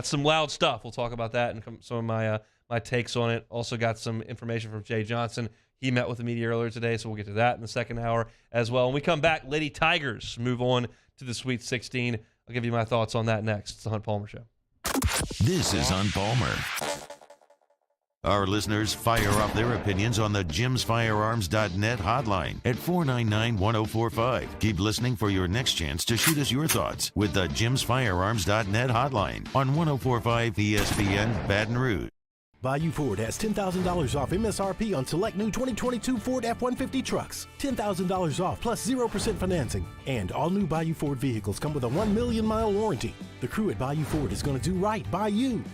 some loud stuff. We'll talk about that and some of my takes on it. Also got some information from Jay Johnson. He met with the media earlier today, so we'll get to that in the second hour as well. When we come back, Lady Tigers move on to the Sweet 16. I'll give you my thoughts on that next. It's the Hunt Palmer Show. This is Hunt Palmer. Our listeners fire up their opinions on the JimsFirearms.net hotline at 499-1045. Keep listening for your next chance to shoot us your thoughts with the JimsFirearms.net hotline on 1045 ESPN Baton Rouge. Bayou Ford has $10,000 off MSRP on select new 2022 Ford F-150 trucks. $10,000 off plus 0% financing. And all new Bayou Ford vehicles come with a 1 million mile warranty. The crew at Bayou Ford is going to do right by you.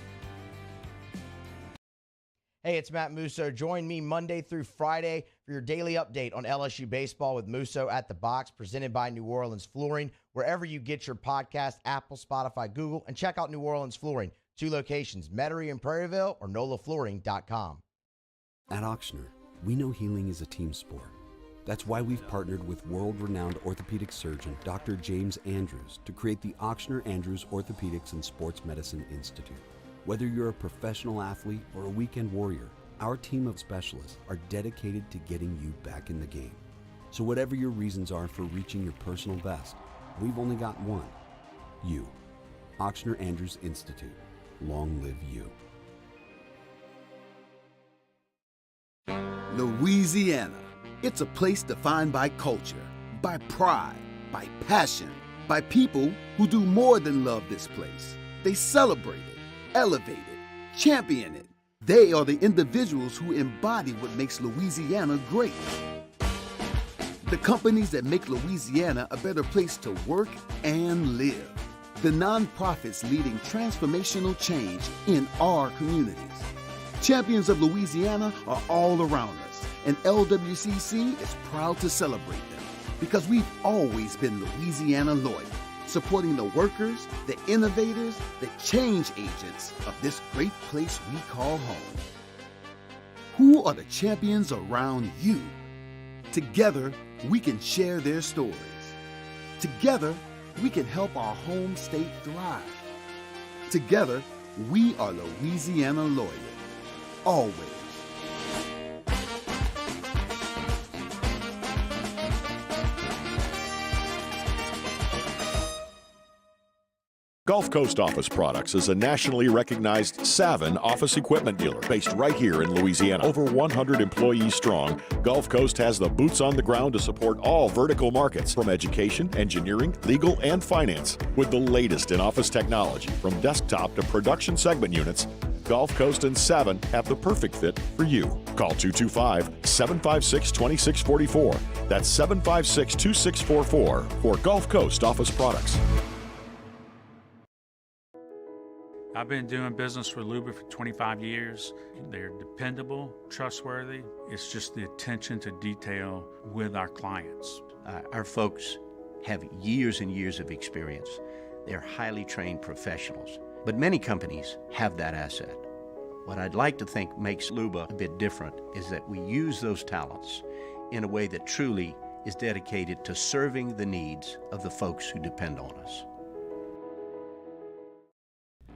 Hey, it's Matt Musso. Join me Monday through Friday for your daily update on LSU baseball with Musso at the Box, presented by New Orleans Flooring. Wherever you get your podcast, Apple, Spotify, Google, and check out New Orleans Flooring. 2 locations, Metairie and Prairieville or NOLAFlooring.com. At Auctioner, we know healing is a team sport. That's why we've partnered with world-renowned orthopedic surgeon Dr. James Andrews to create the Auctioner Andrews Orthopedics and Sports Medicine Institute. Whether you're a professional athlete or a weekend warrior, our team of specialists are dedicated to getting you back in the game. So whatever your reasons are for reaching your personal best, we've only got one: you. Auctioner Andrews Institute. Long live you. Louisiana. It's a place defined by culture, by pride, by passion, by people who do more than love this place. They celebrate it, elevate it, champion it. They are the individuals who embody what makes Louisiana great. The companies that make Louisiana a better place to work and live. The nonprofits leading transformational change in our communities. Champions of Louisiana are all around us, and LWCC is proud to celebrate them because we've always been Louisiana loyal, supporting the workers, the innovators, the change agents of this great place we call home. Who are the champions around you? Together, we can share their stories. Together, we can help our home state thrive. Together, we are Louisiana Loyal. Always. Gulf Coast Office Products is a nationally recognized Savin office equipment dealer based right here in Louisiana. Over 100 employees strong, Gulf Coast has the boots on the ground to support all vertical markets, from education, engineering, legal, and finance. With the latest in office technology, from desktop to production segment units, Gulf Coast and Savin have the perfect fit for you. Call 225-756-2644. That's 756-2644 for Gulf Coast Office Products. I've been doing business with Luba for 25 years. They're dependable, trustworthy. It's just the attention to detail with our clients. Our folks have years and years of experience. They're highly trained professionals. But many companies have that asset. What I'd like to think makes Luba a bit different is that we use those talents in a way that truly is dedicated to serving the needs of the folks who depend on us.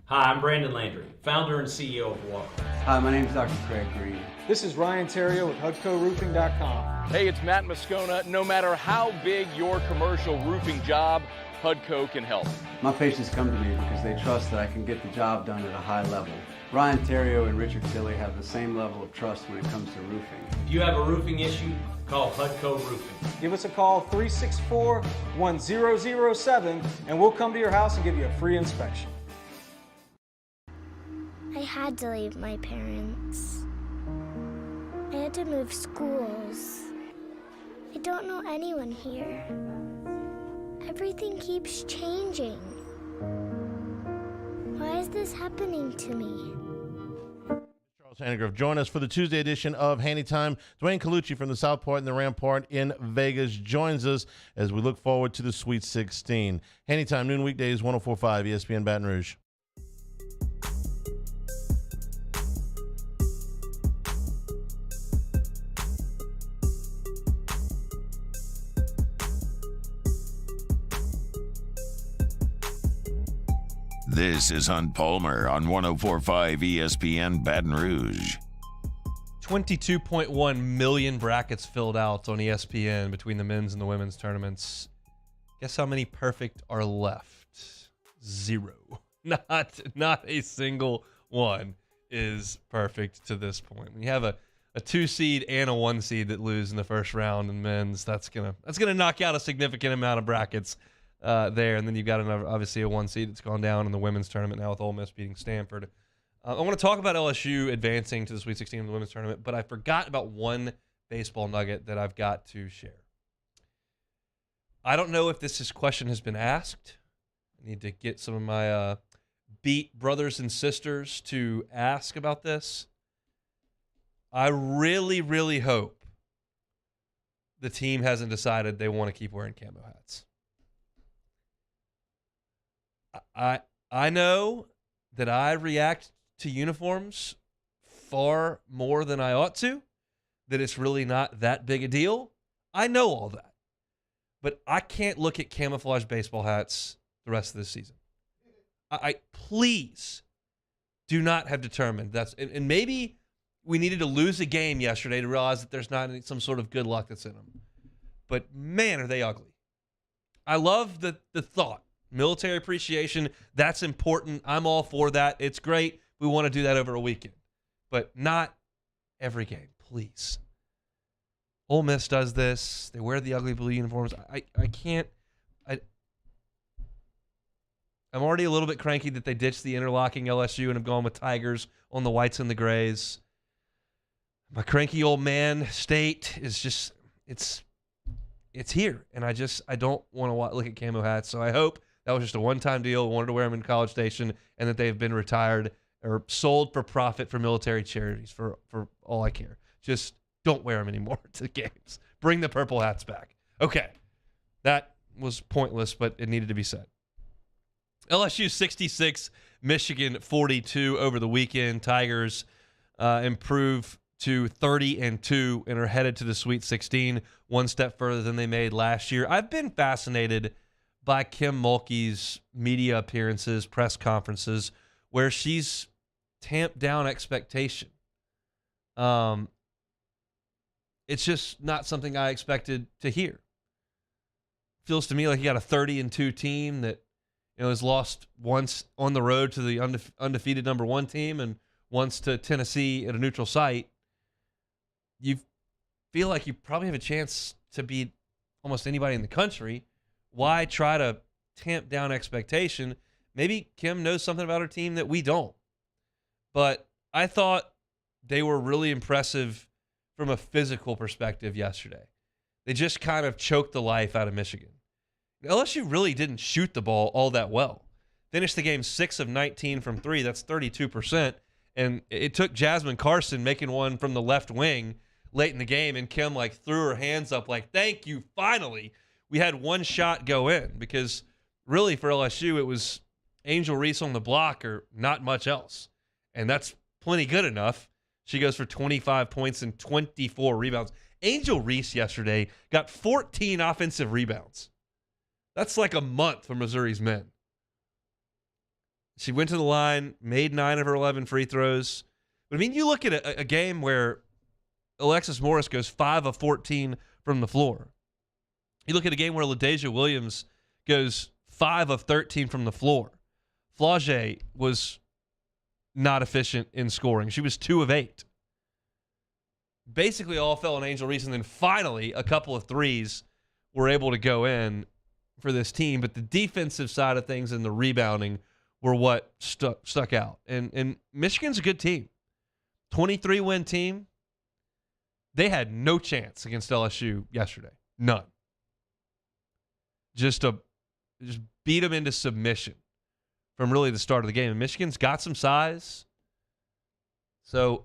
Hi, I'm Brandon Landry, founder and CEO of Walker. Hi, my name is Dr. Craig Green. This is Ryan Terrio with HUDCORoofing.com. Hey, it's Matt Moscona. No matter how big your commercial roofing job, HUDCO can help. My patients come to me because they trust that I can get the job done at a high level. Ryan Terrio and Richard Tilley have the same level of trust when it comes to roofing. If you have a roofing issue, call HUDCO Roofing. Give us a call, 364-1007, and we'll come to your house and give you a free inspection. I had to leave my parents. I had to move schools. I don't know anyone here. Everything keeps changing. Why is this happening to me? Charles Hannegrove, join us for the Tuesday edition of Handy Time. Dwayne Colucci from the Southport and the Rampart in Vegas joins us as we look forward to the Sweet 16. Handy Time, noon weekdays, 104.5 ESPN Baton Rouge. This is Hunt Palmer on 104.5 ESPN Baton Rouge. 22.1 million brackets filled out on ESPN between the men's and the women's tournaments. Guess how many perfect are left? 0. Not a single one is perfect to this point. When you have a 2 seed and a 1 seed that lose in the first round in men's, that's gonna knock out a significant amount of brackets there. And then you've got obviously a 1 seed that's gone down in the women's tournament now with Ole Miss beating Stanford. I want to talk about LSU advancing to the Sweet 16 of the women's tournament, but I forgot about one baseball nugget that I've got to share. I don't know if this question has been asked. I need to get some of my beat brothers and sisters to ask about this. I really, really hope the team hasn't decided they want to keep wearing camo hats. I know that I react to uniforms far more than I ought to, that it's really not that big a deal. I know all that. But I can't look at camouflage baseball hats the rest of this season. I please do not have determined that's, and maybe we needed to lose a game yesterday to realize that there's not some sort of good luck that's in them. But man, are they ugly. I love the thought. Military appreciation, that's important. I'm all for that. It's great. We want to do that over a weekend. But not every game, please. Ole Miss does this. They wear the ugly blue uniforms. I can't. I'm already a little bit cranky that they ditched the interlocking LSU and have gone with Tigers on the whites and the grays. My cranky old man state is just, it's here. And I don't want to look at camo hats. So I hope that was just a one-time deal. Wanted to wear them in College Station, and that they've been retired or sold for profit for military charities for all I care. Just don't wear them anymore to games. Bring the purple hats back. Okay. That was pointless, but it needed to be said. LSU 66, Michigan 42 over the weekend. Tigers improve to 30-2 and are headed to the Sweet 16, one step further than they made last year. I've been fascinated by Kim Mulkey's media appearances, press conferences, where she's tamped down expectation. It's just not something I expected to hear. Feels to me like you got a 30-2 team that has lost once on the road to the undefeated number 1 team and once to Tennessee at a neutral site. You feel like you probably have a chance to beat almost anybody in the country. Why try to tamp down expectation? Maybe Kim knows something about her team that we don't. But I thought they were really impressive from a physical perspective yesterday. They just kind of choked the life out of Michigan. LSU really didn't shoot the ball all that well. Finished the game 6 of 19 from 3. That's 32%. And it took Jasmine Carson making one from the left wing late in the game, and Kim threw her hands up thank you, finally. We had one shot go in, because really for LSU it was Angel Reese on the block or not much else. And that's plenty good enough. She goes for 25 points and 24 rebounds. Angel Reese yesterday got 14 offensive rebounds. That's like a month for Missouri's men. She went to the line, made 9 of her 11 free throws. But, you look at a game where Alexis Morris goes 5 of 14 from the floor. You look at a game where LaDeja Williams goes 5 of 13 from the floor. Flau'jae was not efficient in scoring. She was 2 of 8. Basically all fell on Angel Reese, and then finally a couple of threes were able to go in for this team. But the defensive side of things and the rebounding were what stuck out. And Michigan's a good team. 23-win team. They had no chance against LSU yesterday. None. Just beat them into submission from really the start of the game. And Michigan's got some size. So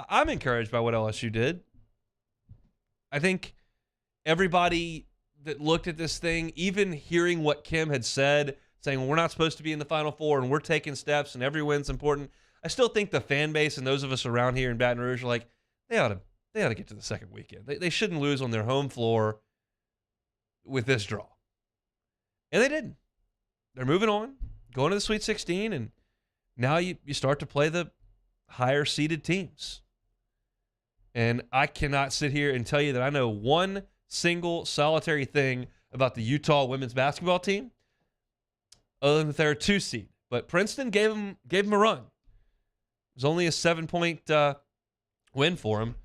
I'm encouraged by what LSU did. I think everybody that looked at this thing, even hearing what Kim had said, saying, well, we're not supposed to be in the Final Four and we're taking steps and every win's important, I still think the fan base and those of us around here in Baton Rouge are like, they ought to get to the second weekend. They shouldn't lose on their home floor with this draw. And they didn't. They're moving on, going to the Sweet 16, and now you start to play the higher-seeded teams. And I cannot sit here and tell you that I know one single solitary thing about the Utah women's basketball team, other than that they're a 2 seed. But Princeton gave them a run. It was only a 7-point win for them.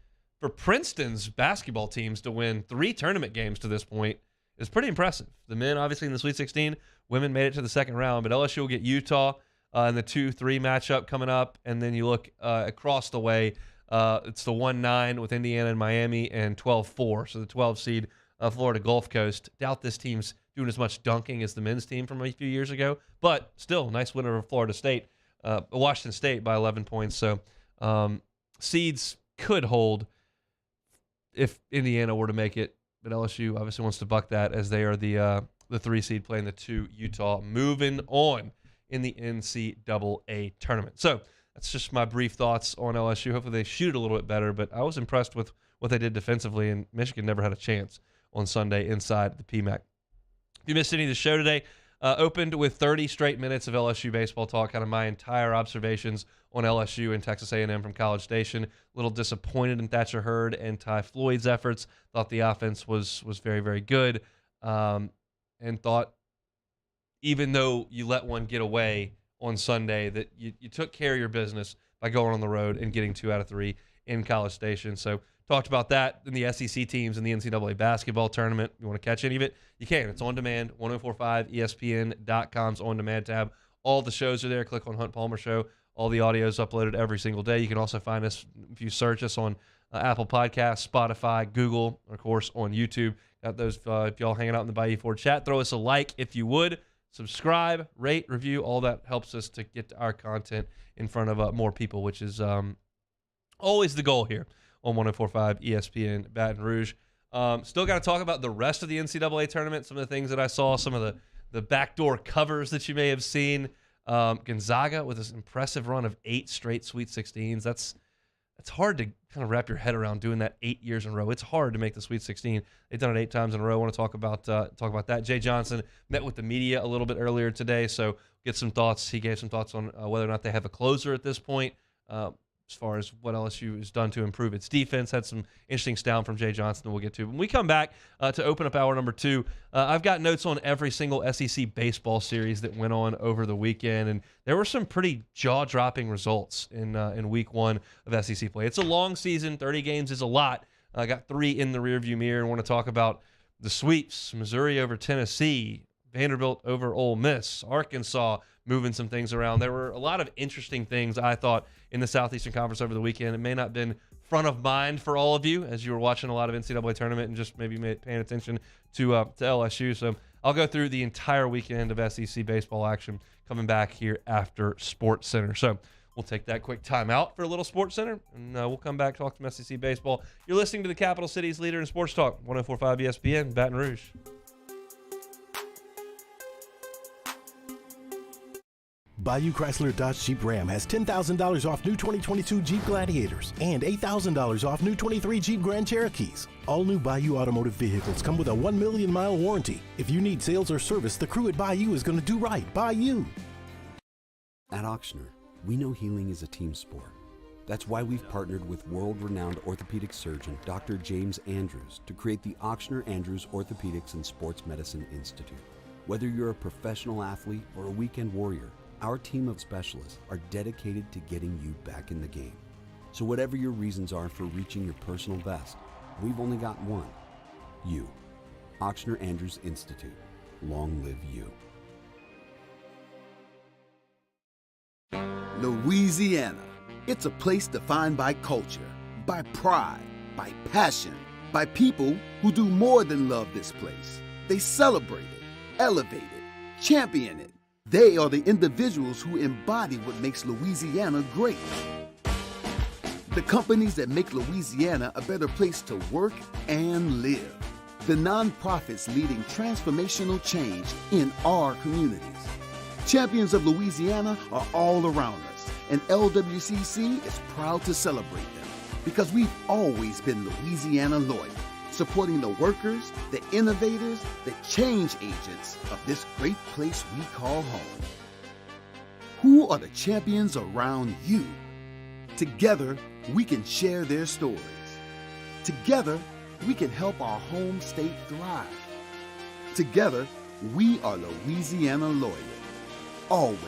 For Princeton's basketball teams to win 3 tournament games to this point is pretty impressive. The men, obviously, in the Sweet 16. Women made it to the second round. But LSU will get Utah in the 2-3 matchup coming up. And then you look across the way. It's the 1-9 with Indiana and Miami and 12-4. So the 12 seed Florida Gulf Coast. Doubt this team's doing as much dunking as the men's team from a few years ago. But still, nice win over Florida State. Washington State by 11 points. So seeds could hold if Indiana were to make it, but LSU obviously wants to buck that as they are the 3 seed playing the 2 Utah, moving on in the NCAA tournament. So that's just my brief thoughts on LSU. Hopefully they shoot it a little bit better, but I was impressed with what they did defensively, and Michigan never had a chance on Sunday inside the PMAC. If you missed any of the show today, opened with 30 straight minutes of LSU baseball talk, kind of my entire observations on LSU and Texas A&M from College Station. A little disappointed in Thatcher Hurd and Ty Floyd's efforts. Thought the offense was very, very good. And thought even though you let one get away on Sunday, that you took care of your business by going on the road and getting 2 out of 3 in College Station. So talked about that in the SEC teams in the NCAA basketball tournament. You want to catch any of it? You can. It's on demand. 1045ESPN.com's on demand tab. All the shows are there. Click on Hunt Palmer Show. All the audio is uploaded every single day. You can also find us if you search us on Apple Podcasts, Spotify, Google, of course, on YouTube. Got those if y'all hanging out in the Bayou Ford chat. Throw us a like if you would. Subscribe, rate, review. All that helps us to get our content in front of more people, which is always the goal here on 1045 ESPN Baton Rouge. Still got to talk about the rest of the NCAA tournament, some of the things that I saw, some of the backdoor covers that you may have seen. Gonzaga with this impressive run of 8 straight Sweet 16s. That's it's hard to kind of wrap your head around doing that 8 years in a row. It's hard to make the Sweet 16. They've done it 8 times in a row. I want to talk about that. Jay Johnson met with the media a little bit earlier today, so get some thoughts. He gave some thoughts on whether or not they have a closer at this point, as far as what LSU has done to improve its defense. Had some interesting stuff from Jay Johnson that we'll get to. When we come back to open up hour number 2, I've got notes on every single SEC baseball series that went on over the weekend, and there were some pretty jaw-dropping results in week 1 of SEC play. It's a long season. 30 games is a lot. I got 3 in the rearview mirror and want to talk about the sweeps: Missouri over Tennessee, Vanderbilt over Ole Miss, Arkansas moving some things around. There were a lot of interesting things, I thought, in the Southeastern Conference over the weekend. It may not have been front of mind for all of you as you were watching a lot of NCAA tournament and just maybe paying attention to LSU. So I'll go through the entire weekend of SEC baseball action coming back here after Sports Center. So we'll take that quick time out for a little Sports Center, and we'll come back, talk some SEC baseball. You're listening to the Capital City's leader in sports talk, 104.5 ESPN, Baton Rouge. Bayou Chrysler Dodge Jeep Ram has $10,000 off new 2022 Jeep Gladiators and $8,000 off new 23 Jeep Grand Cherokees. All new Bayou automotive vehicles come with a 1 million mile warranty. If you need sales or service, the crew at Bayou is going to do right by you. At Auctioner, we know healing is a team sport. That's why we've partnered with world-renowned orthopedic surgeon Dr. James Andrews to create the Auctioner Andrews Orthopedics and Sports Medicine Institute. Whether you're a professional athlete or a weekend warrior, our team of specialists are dedicated to getting you back in the game. So whatever your reasons are for reaching your personal best, we've only got one: you. Auctioner Andrews Institute. Long live you. Louisiana. It's a place defined by culture, by pride, by passion, by people who do more than love this place. They celebrate it, elevate it, champion it. They are the individuals who embody what makes Louisiana great. The companies that make Louisiana a better place to work and live. The nonprofits leading transformational change in our communities. Champions of Louisiana are all around us, and LWCC is proud to celebrate them because we've always been Louisiana loyal, supporting the workers, the innovators, the change agents of this great place we call home. Who are the champions around you? Together, we can share their stories. Together, we can help our home state thrive. Together, we are Louisiana loyal. Always.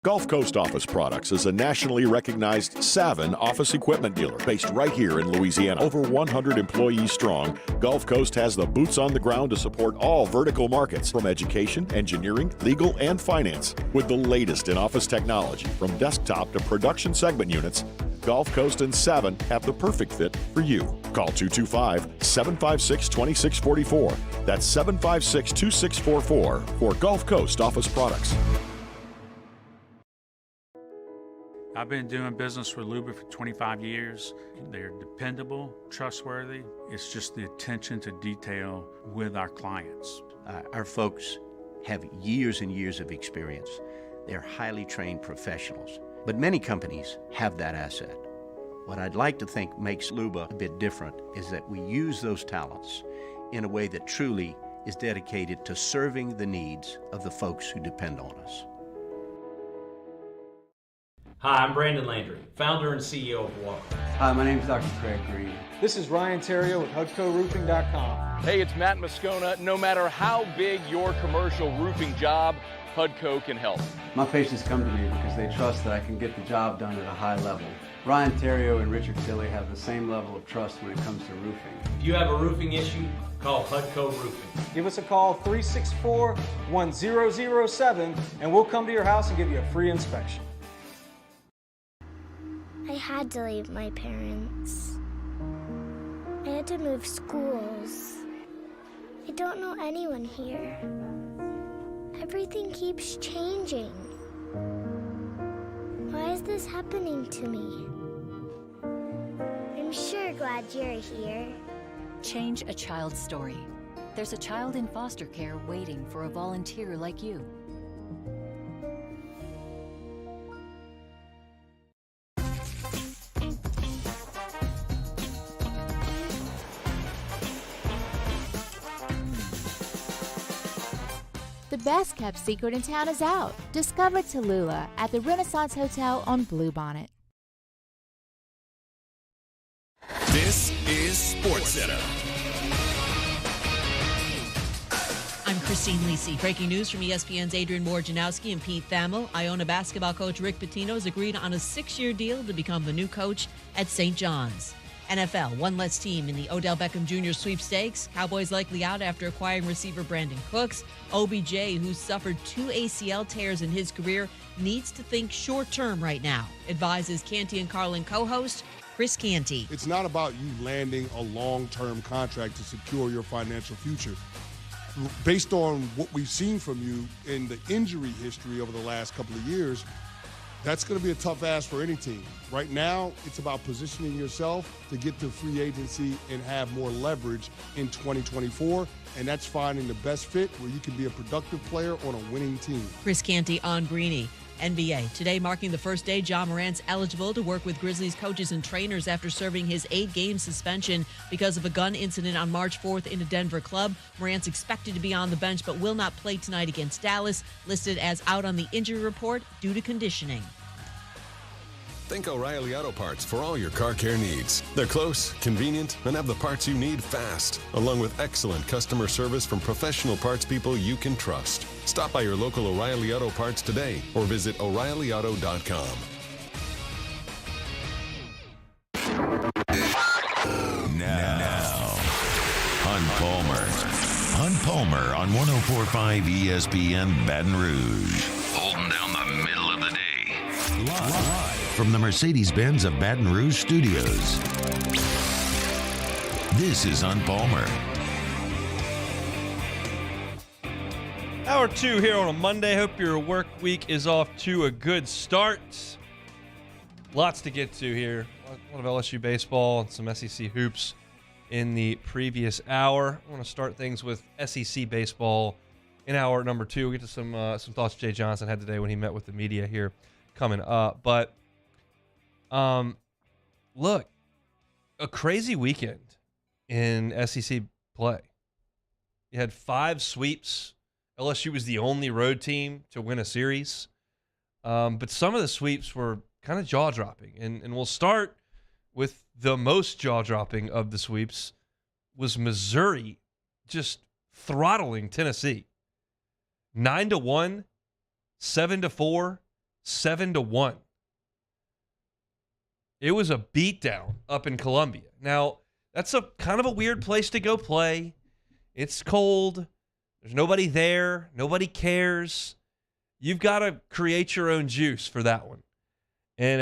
Gulf Coast Office Products is a nationally recognized Savin office equipment dealer based right here in Louisiana. Over 100 employees strong, Gulf Coast has the boots on the ground to support all vertical markets, from education, engineering, legal, and finance. With the latest in office technology, from desktop to production segment units, Gulf Coast and Savin have the perfect fit for you. Call 225-756-2644. That's 756-2644 for Gulf Coast Office Products. I've been doing business with Luba for 25 years. They're dependable, trustworthy. It's just the attention to detail with our clients. Our folks have years and years of experience. They're highly trained professionals. But many companies have that asset. What I'd like to think makes Luba a bit different is that we use those talents in a way that truly is dedicated to serving the needs of the folks who depend on us. Hi, I'm Brandon Landry, founder and CEO of Walker. Hi, my name is Dr. Craig Green. This is Ryan Terrio with HUDCORoofing.com. Hey, it's Matt Moscona. No matter how big your commercial roofing job, HUDCO can help. My patients come to me because they trust that I can get the job done at a high level. Ryan Terrio and Richard Tilley have the same level of trust when it comes to roofing. If you have a roofing issue, call HUDCO Roofing. Give us a call, 364-1007, and we'll come to your house and give you a free inspection. I had to leave my parents. I had to move schools. I don't know anyone here. Everything keeps changing. Why is this happening to me? I'm sure glad you're here. Change a child's story. There's a child in foster care waiting for a volunteer like you. The best kept secret in town is out. Discover Tallulah at the Renaissance Hotel on Bluebonnet. This is SportsCenter. I'm Christine Lisi. Breaking news from ESPN's Adrian Wojnarowski and Pete Thamel. Iona basketball coach Rick Pitino has agreed on a 6-year deal to become the new coach at St. John's. NFL, one less team in the Odell Beckham Jr. sweepstakes. Cowboys likely out after acquiring receiver Brandon Cooks. OBJ, who suffered 2 ACL tears in his career, needs to think short-term right now, advises Canty and Carlin co-host Chris Canty. It's not about you landing a long-term contract to secure your financial future. Based on what we've seen from you in the injury history over the last couple of years, that's going to be a tough ask for any team. Right now, it's about positioning yourself to get to free agency and have more leverage in 2024, and that's finding the best fit where you can be a productive player on a winning team. Chris Canty on Greeny. NBA. Today marking the first day Ja Morant's eligible to work with Grizzlies coaches and trainers after serving his 8-game suspension because of a gun incident on March 4th in a Denver club. Morant's expected to be on the bench but will not play tonight against Dallas, listed as out on the injury report due to conditioning. Think O'Reilly Auto Parts for all your car care needs. They're close, convenient, and have the parts you need fast, along with excellent customer service from professional parts people you can trust. Stop by your local O'Reilly Auto Parts today or visit O'ReillyAuto.com. Now, Hunt Palmer on 104.5 ESPN Baton Rouge. Holding down the middle of the day. Live from the Mercedes-Benz of Baton Rouge studios. This is Hunt Palmer. Hour 2 here on a Monday. Hope your work week is off to a good start. Lots to get to here. A lot of LSU baseball and some SEC hoops in the previous hour. I want to start things with SEC baseball in hour number 2. We'll get to some thoughts Jay Johnson had today when he met with the media here coming up. But look, a crazy weekend in SEC play. You had 5 sweeps. LSU was the only road team to win a series. But some of the sweeps were kind of jaw-dropping. And we'll start with the most jaw-dropping of the sweeps was Missouri just throttling Tennessee. 9-1, 7-4, 7-1. It was a beatdown up in Columbia. Now, that's a kind of a weird place to go play. It's cold. There's nobody there. Nobody cares. You've got to create your own juice for that one. And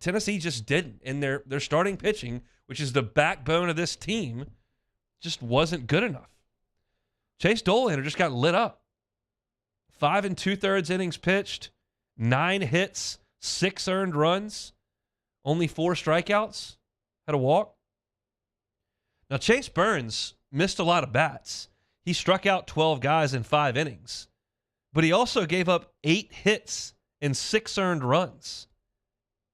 Tennessee just didn't. And their starting pitching, which is the backbone of this team, just wasn't good enough. Chase Dolander just got lit up. 5 2/3 innings pitched, 9 hits, 6 earned runs, only 4 strikeouts, had a walk. Now, Chase Burns missed a lot of bats. He struck out 12 guys in 5 innings, but he also gave up 8 hits and 6 earned runs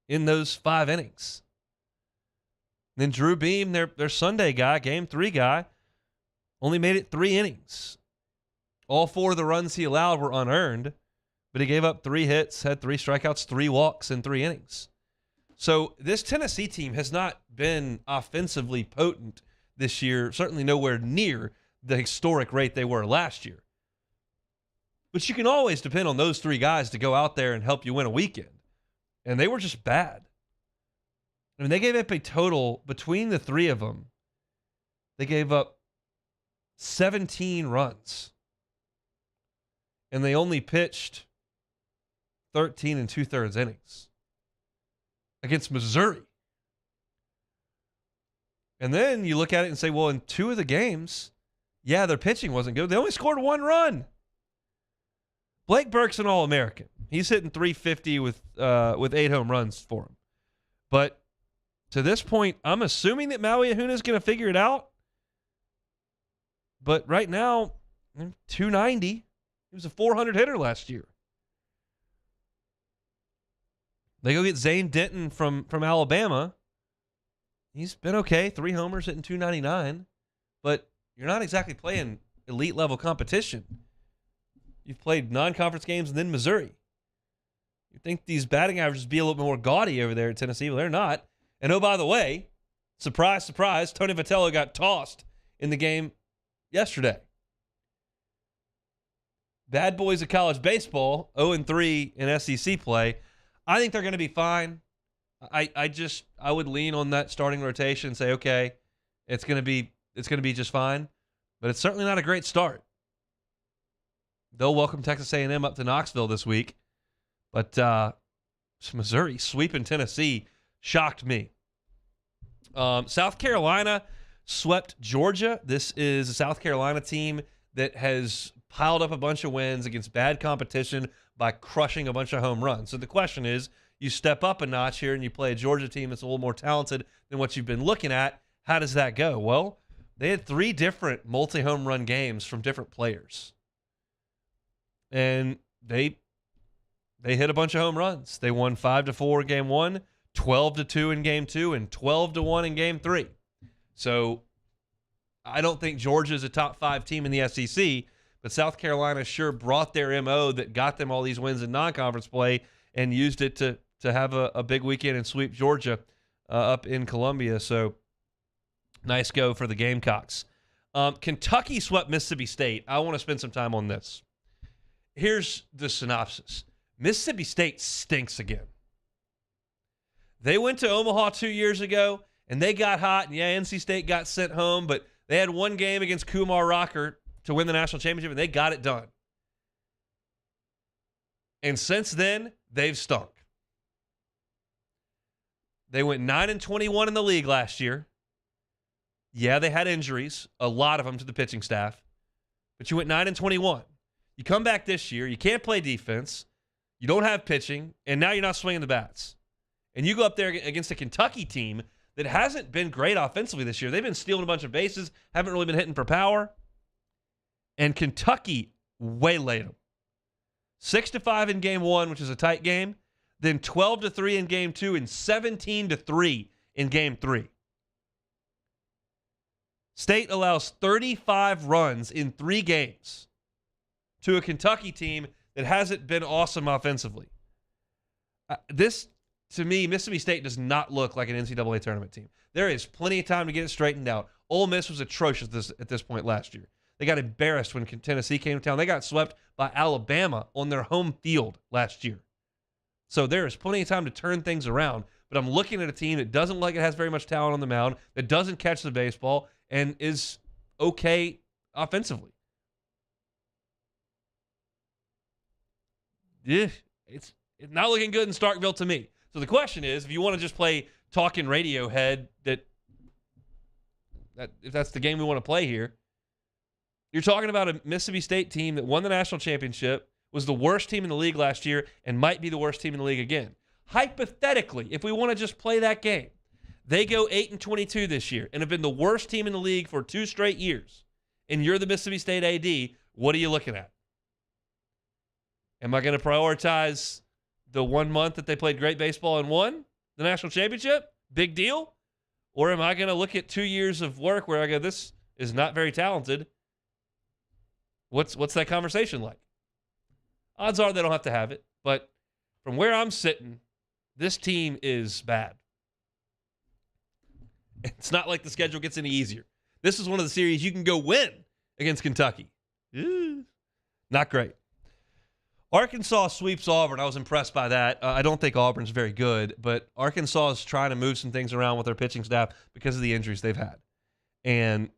in those 5 innings. Then Drew Beam, their Sunday guy, game 3 guy, only made it 3 innings. All 4 of the runs he allowed were unearned, but he gave up 3 hits, had 3 strikeouts, 3 walks in 3 innings. So this Tennessee team has not been offensively potent this year, certainly nowhere near the historic rate they were last year. But you can always depend on those 3 guys to go out there and help you win a weekend. And they were just bad. I mean, they gave up a total, between the 3 of them, they gave up 17 runs. And they only pitched 13 2/3 innings against Missouri. And then you look at it and say, well, in 2 of the games, yeah, their pitching wasn't good. They only scored 1 run. Blake Burke's an All-American. He's hitting .350 with 8 home runs for him. But to this point, I'm assuming that Maui Ahuna's going to figure it out. But right now, 290. He was a 400 hitter last year. They go get Zane Denton from Alabama. He's been okay. 3 homers, hitting 299. But you're not exactly playing elite level competition. You've played non-conference games and then Missouri. You think these batting averages be a little bit more gaudy over there at Tennessee? Well, they're not. And oh, by the way, surprise, surprise, Tony Vitello got tossed in the game yesterday. Bad boys of college baseball, 0-3 in SEC play. I think they're going to be fine. I would lean on that starting rotation and say, okay, it's going to be just fine, but it's certainly not a great start. They'll welcome Texas A&M up to Knoxville this week, but Missouri sweeping Tennessee shocked me. South Carolina swept Georgia. This is a South Carolina team that has piled up a bunch of wins against bad competition by crushing a bunch of home runs. So the question is, you step up a notch here and you play a Georgia team that's a little more talented than what you've been looking at. How does that go? Well, they had 3 different multi-home run games from different players. And they hit a bunch of home runs. They won 5-4 in game 1, 12-2 in game 2, and 12-1 in game 3. So I don't think Georgia is a top 5 team in the SEC, but South Carolina sure brought their MO that got them all these wins in non-conference play and used it to have a big weekend and sweep Georgia up in Columbia. So nice go for the Gamecocks. Kentucky swept Mississippi State. I want to spend some time on this. Here's the synopsis. Mississippi State stinks again. They went to Omaha 2 years ago, and they got hot, and yeah, NC State got sent home, but they had one game against Kumar Rocker to win the national championship, and they got it done. And since then, they've stunk. They went 9-21 in the league last year. Yeah, they had injuries, a lot of them to the pitching staff, but you went 9-21. You come back this year, you can't play defense, you don't have pitching, and now you're not swinging the bats. And you go up there against a Kentucky team that hasn't been great offensively this year. They've been stealing a bunch of bases, haven't really been hitting for power. And Kentucky waylaid them. 6-5 in game 1, which is a tight game. Then 12-3 in game 2 and 17-3 in game 3. State allows 35 runs in 3 games to a Kentucky team that hasn't been awesome offensively. This, to me, Mississippi State does not look like an NCAA tournament team. There is plenty of time to get it straightened out. Ole Miss was atrocious at this point last year. They got embarrassed when Tennessee came to town. They got swept by Alabama on their home field last year. So there is plenty of time to turn things around. But I'm looking at a team that doesn't look like it has very much talent on the mound, that doesn't catch the baseball, and is okay offensively. Yeah, it's not looking good in Starkville to me. So the question is, if you want to just play talking Radiohead, that if that's the game we want to play here, you're talking about a Mississippi State team that won the national championship, was the worst team in the league last year, and might be the worst team in the league again. Hypothetically, if we want to just play that game, they go 8-22 this year and have been the worst team in the league for 2 straight years, and you're the Mississippi State AD, what are you looking at? Am I going to prioritize the 1 month that they played great baseball and won the national championship? Big deal? Or am I going to look at 2 years of work where I go, this is not very talented? What's that conversation like? Odds are they don't have to have it, but from where I'm sitting, this team is bad. It's not like the schedule gets any easier. This is one of the series you can go win against Kentucky. Not great. Arkansas sweeps Auburn. I was impressed by that. I don't think Auburn's very good, but Arkansas is trying to move some things around with their pitching staff because of the injuries they've had. And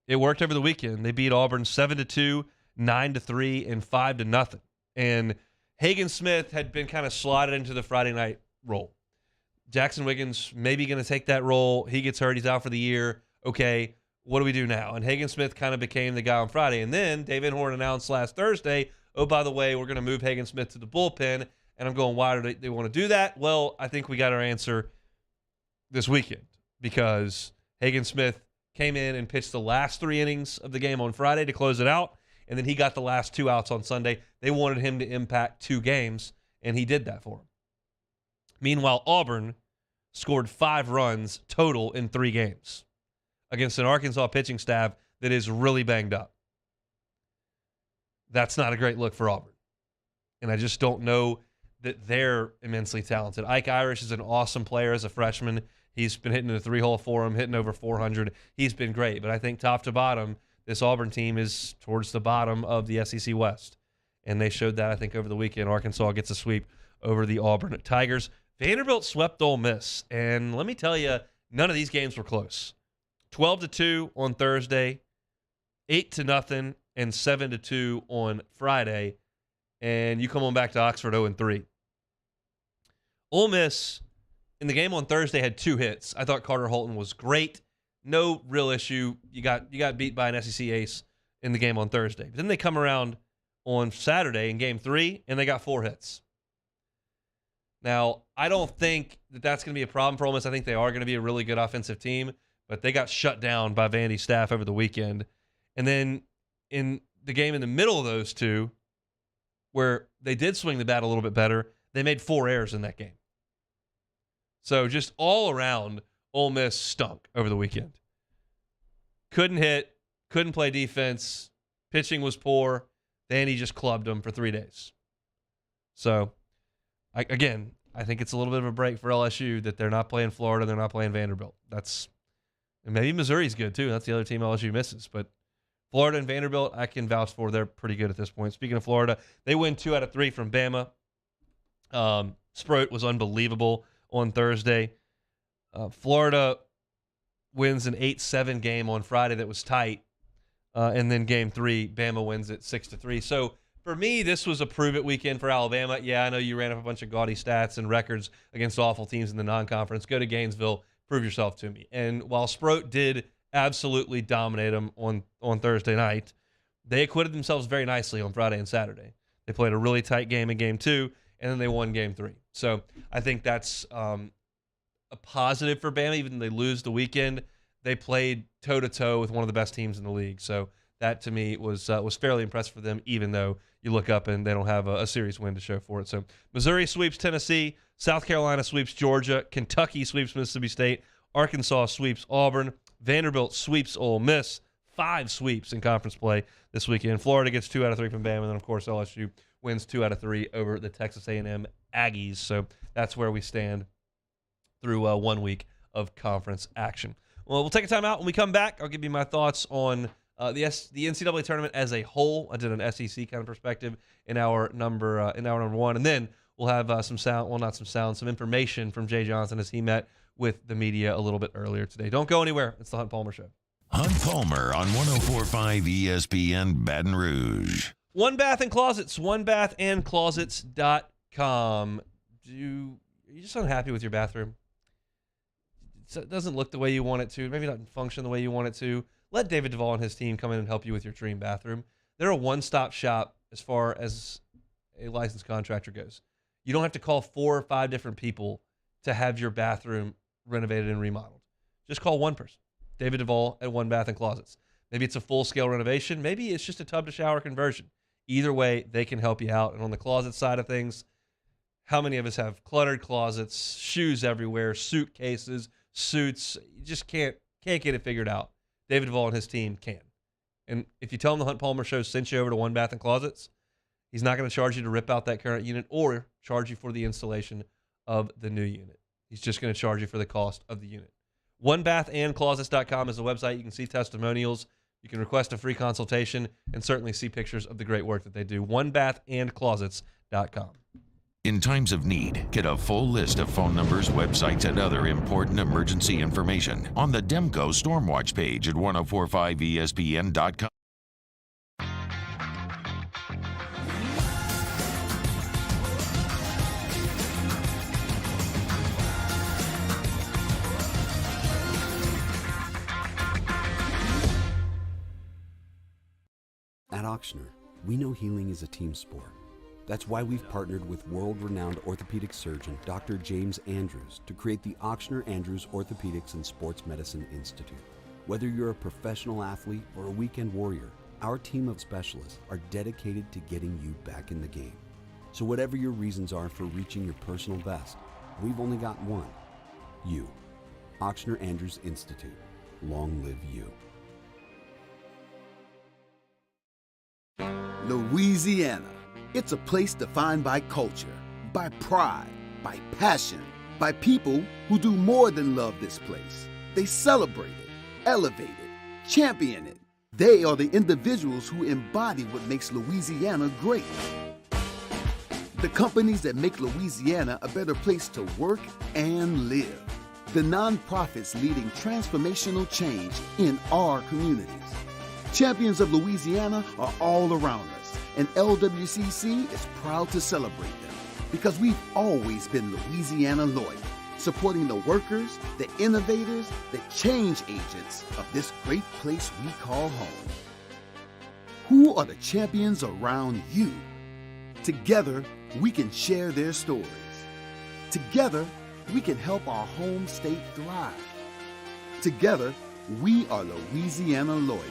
it worked over the weekend. They beat Auburn 7-2, 9-3, and 5-0. And Hagen Smith had been kind of slotted into the Friday night role. Jackson Wiggins maybe going to take that role. He gets hurt. He's out for the year. Okay, what do we do now? And Hagen Smith kind of became the guy on Friday. And then Dave Enhorn announced last Thursday, oh, by the way, we're going to move Hagen Smith to the bullpen. And I'm going, why do they want to do that? Well, I think we got our answer this weekend because Hagen Smith came in and pitched the last 3 innings of the game on Friday to close it out, and then he got the last 2 outs on Sunday. They wanted him to impact 2 games, and he did that for them. Meanwhile, Auburn scored 5 runs total in 3 games against an Arkansas pitching staff that is really banged up. That's not a great look for Auburn. And I just don't know that they're immensely talented. Ike Irish is an awesome player as a freshman. He's been hitting the 3-hole for him, hitting over 400. He's been great. But I think top to bottom, this Auburn team is towards the bottom of the SEC West. And they showed that, I think, over the weekend. Arkansas gets a sweep over the Auburn Tigers. Vanderbilt swept Ole Miss. And let me tell you, none of these games were close. 12-2 on Thursday, 8-0, and 7-2 on Friday. And you come on back to Oxford 0-3. Ole Miss, in the game on Thursday, had 2 hits. I thought Carter Holton was great. No real issue. You got beat by an SEC ace in the game on Thursday. But then they come around on Saturday in game 3, and they got 4 hits. Now, I don't think that that's going to be a problem for Ole Miss. I think they are going to be a really good offensive team, but they got shut down by Vandy's staff over the weekend. And then in the game in the middle of those 2, where they did swing the bat a little bit better, they made 4 errors in that game. So just all around, Ole Miss stunk over the weekend. Couldn't hit, couldn't play defense, pitching was poor. Vandy just clubbed them for 3 days. So, I think it's a little bit of a break for LSU that they're not playing Florida, they're not playing Vanderbilt. And maybe Missouri's good too. That's the other team LSU misses. But Florida and Vanderbilt, I can vouch for. They're pretty good at this point. Speaking of Florida, they win 2 out of 3 from Bama. Sproat was unbelievable on Thursday. Florida wins an 8-7 game on Friday that was tight. And then game 3, Bama wins it 6-3. So for me, this was a prove-it weekend for Alabama. Yeah, I know you ran up a bunch of gaudy stats and records against awful teams in the non-conference. Go to Gainesville, prove yourself to me. And while Sproat did absolutely dominate them on Thursday night, they acquitted themselves very nicely on Friday and Saturday. They played a really tight game in game 2, and then they won game 3. So I think that's a positive for Bama. Even though they lose the weekend, they played toe-to-toe with one of the best teams in the league. So that, to me, was fairly impressive for them, even though you look up and they don't have a series win to show for it. So Missouri sweeps Tennessee, South Carolina sweeps Georgia, Kentucky sweeps Mississippi State, Arkansas sweeps Auburn, Vanderbilt sweeps Ole Miss. 5 sweeps in conference play this weekend. Florida gets 2 out of 3 from Bama, and then, of course, LSU wins 2 out of 3 over the Texas A&M Aggies. So that's where we stand through 1 week of conference action. Well, we'll take a time out. When we come back, I'll give you my thoughts on the NCAA tournament as a whole. I did an SEC kind of perspective in our number 1, and then we'll have some information from Jay Johnson as he met with the media a little bit earlier today. Don't go anywhere. It's the Hunt Palmer Show. Hunt Palmer on 104.5 ESPN Baton Rouge. One Bath and Closets, onebathandclosets.com. Are you just unhappy with your bathroom? It doesn't look the way you want it to, maybe not function the way you want it to. Let David Duvall and his team come in and help you with your dream bathroom. They're a one-stop shop as far as a licensed contractor goes. You don't have to call 4 or 5 different people to have your bathroom renovated and remodeled. Just call one person, David Duvall at One Bath and Closets. Maybe it's a full-scale renovation. Maybe it's just a tub-to-shower conversion. Either way, they can help you out. And on the closet side of things, how many of us have cluttered closets, shoes everywhere, suitcases, suits? You just can't get it figured out. David Duvall and his team can. And if you tell him the Hunt Palmer Show sent you over to One Bath and Closets, he's not going to charge you to rip out that current unit or charge you for the installation of the new unit. He's just going to charge you for the cost of the unit. OneBathAndClosets.com is the website. You can see testimonials. You can request a free consultation and certainly see pictures of the great work that they do. OneBathAndClosets.com. In times of need, get a full list of phone numbers, websites, and other important emergency information on the Demco Stormwatch page at 1045ESPN.com. At Ochsner, we know healing is a team sport. That's why we've partnered with world-renowned orthopedic surgeon Dr. James Andrews to create the Ochsner Andrews Orthopedics and Sports Medicine Institute. Whether you're a professional athlete or a weekend warrior, our team of specialists are dedicated to getting you back in the game. So whatever your reasons are for reaching your personal best, we've only got one: you. Ochsner Andrews Institute. Long live you. Louisiana. It's a place defined by culture, by pride, by passion, by people who do more than love this place. They celebrate it, elevate it, champion it. They are the individuals who embody what makes Louisiana great. The companies that make Louisiana a better place to work and live. The nonprofits leading transformational change in our communities. Champions of Louisiana are all around us, and LWCC is proud to celebrate them because we've always been Louisiana loyal, supporting the workers, the innovators, the change agents of this great place we call home. Who are the champions around you? Together, we can share their stories. Together, we can help our home state thrive. Together, we are Louisiana loyal.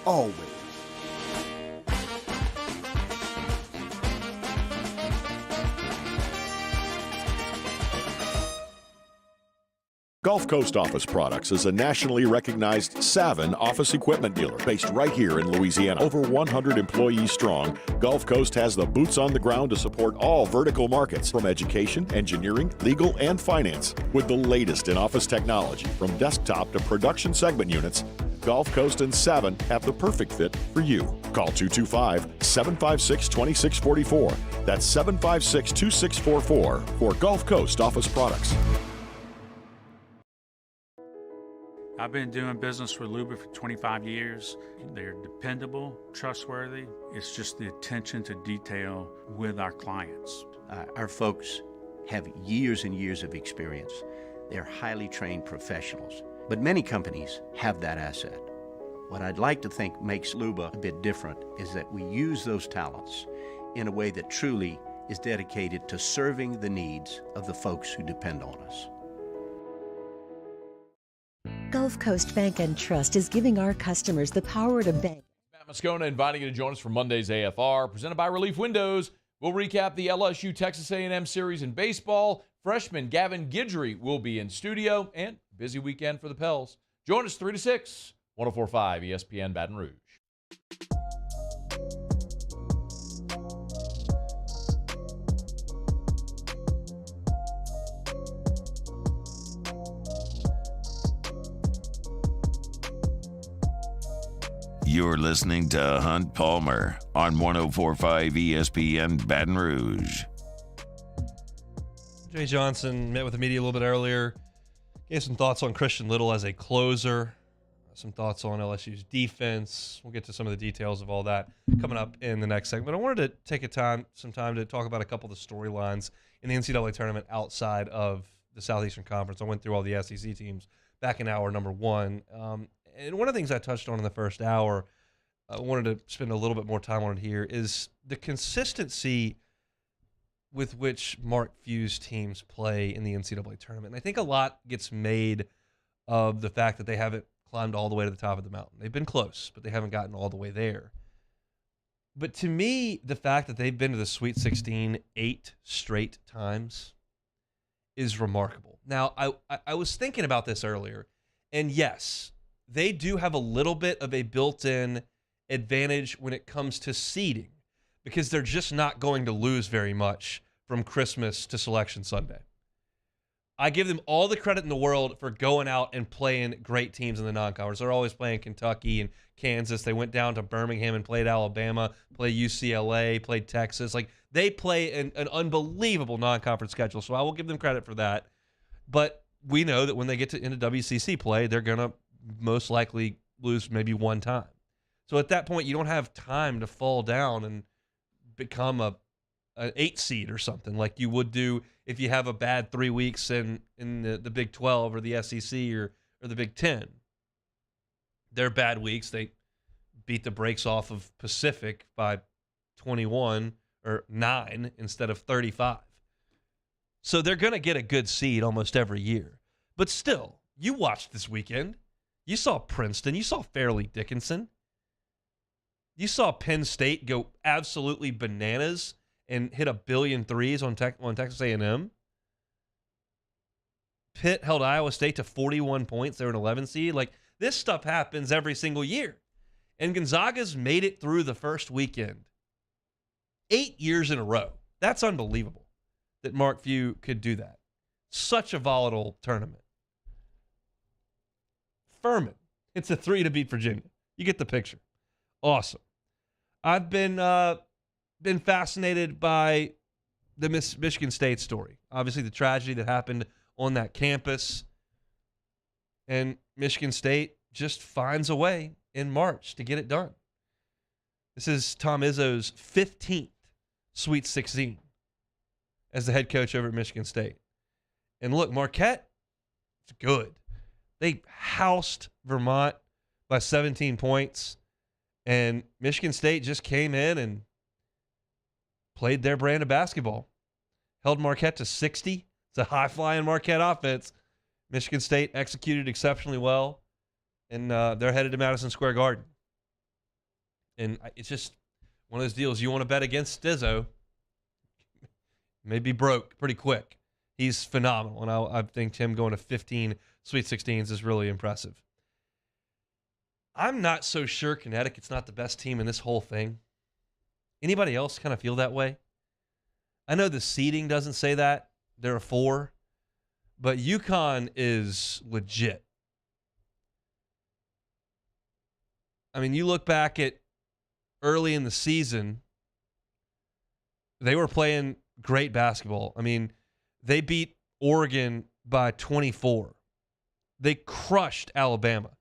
Always. Gulf Coast Office Products is a nationally recognized Savin office equipment dealer based right here in Louisiana. Over 100 employees strong, Gulf Coast has the boots on the ground to support all vertical markets, from education, engineering, legal, and finance. With the latest in office technology, from desktop to production segment units, Gulf Coast and Savin have the perfect fit for you. Call 225-756-2644. That's 756-2644 for Gulf Coast Office Products. I've been doing business with Luba for 25 years. They're dependable, trustworthy. It's just the attention to detail with our clients. Our folks have years and years of experience. They're highly trained professionals. But many companies have that asset. What I'd like to think makes Luba a bit different is that we use those talents in a way that truly is dedicated to serving the needs of the folks who depend on us. Gulf Coast Bank and Trust is giving our customers the power to bank. Matt Moscona inviting you to join us for Monday's AFR, presented by Relief Windows. We'll recap the LSU Texas A&M series in baseball. Freshman Gavin Guidry will be in studio, and busy weekend for the Pels. Join us 3 to 6, 104.5 ESPN Baton Rouge. You're listening to Hunt Palmer on 104.5 ESPN Baton Rouge. Jay Johnson met with the media a little bit earlier, gave some thoughts on Christian Little as a closer, some thoughts on LSU's defense. We'll get to some of the details of all that coming up in the next segment. I wanted to take some time to talk about a couple of the storylines in the NCAA tournament outside of the Southeastern Conference. I went through all the SEC teams back in hour number one. And one of the things I touched on in the first hour, I wanted to spend a little bit more time on it here, is the consistency with which Mark Few's teams play in the NCAA tournament. And I think a lot gets made of the fact that they haven't climbed all the way to the top of the mountain. They've been close, but they haven't gotten all the way there. But to me, the fact that they've been to the Sweet 16 8 straight times is remarkable. Now, I was thinking about this earlier, and yes, they do have a little bit of a built-in advantage when it comes to seeding, because they're just not going to lose very much from Christmas to Selection Sunday. I give them all the credit in the world for going out and playing great teams in the non-conference. They're always playing Kentucky and Kansas. They went down to Birmingham and played Alabama, played UCLA, played Texas. Like, they play an unbelievable non-conference schedule, so I will give them credit for that. But we know that when they get into WCC play, they're going to most likely lose maybe one time. So at that point, you don't have time to fall down and become an 8 seed or something like you would do if you have a bad 3 weeks in the Big 12 or the SEC or the Big 10. Their bad weeks, they beat the brakes off of Pacific by 21 or 9 instead of 35. So they're going to get a good seed almost every year. But still, you watched this weekend. You saw Princeton. You saw Fairleigh Dickinson. You saw Penn State go absolutely bananas and hit 1 billion threes on Texas A&M. Pitt held Iowa State to 41 points. They were an 11 seed. Like, this stuff happens every single year. And Gonzaga's made it through the first weekend 8 years in a row. That's unbelievable that Mark Few could do that. Such a volatile tournament. Furman. It's a 3 to beat Virginia. You get the picture. Awesome. I've been fascinated by the Michigan State story. Obviously, the tragedy that happened on that campus. And Michigan State just finds a way in March to get it done. This is Tom Izzo's 15th Sweet 16 as the head coach over at Michigan State. And look, Marquette is good. They housed Vermont by 17 points. And Michigan State just came in and played their brand of basketball. Held Marquette to 60. It's a high-flying Marquette offense. Michigan State executed exceptionally well. And they're headed to Madison Square Garden. And it's just one of those deals. You want to bet against Izzo, may be broke pretty quick. He's phenomenal. And I think him going to 15 Sweet 16s is really impressive. I'm not so sure Connecticut's not the best team in this whole thing. Anybody else kind of feel that way? I know the seeding doesn't say that. There are 4. But UConn is legit. I mean, you look back at early in the season, they were playing great basketball. I mean, they beat Oregon by 24. They crushed Alabama,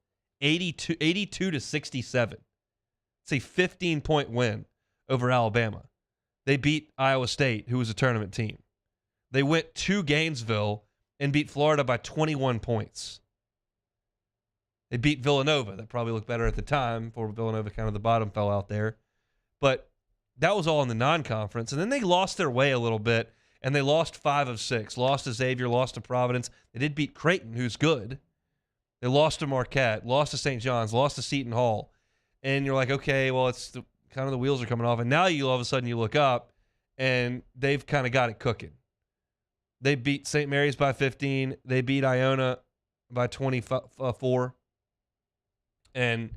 82 to 67. It's a 15-point win over Alabama. They beat Iowa State, who was a tournament team. They went to Gainesville and beat Florida by 21 points. They beat Villanova. That probably looked better at the time before Villanova kind of the bottom fell out there. But that was all in the non-conference. And then they lost their way a little bit, and they lost 5 of 6. Lost to Xavier, lost to Providence. They did beat Creighton, who's good. They lost to Marquette, lost to St. John's, lost to Seton Hall. And you're like, okay, well, it's kind of the wheels are coming off. And now all of a sudden you look up, and they've kind of got it cooking. They beat St. Mary's by 15. They beat Iona by 24. And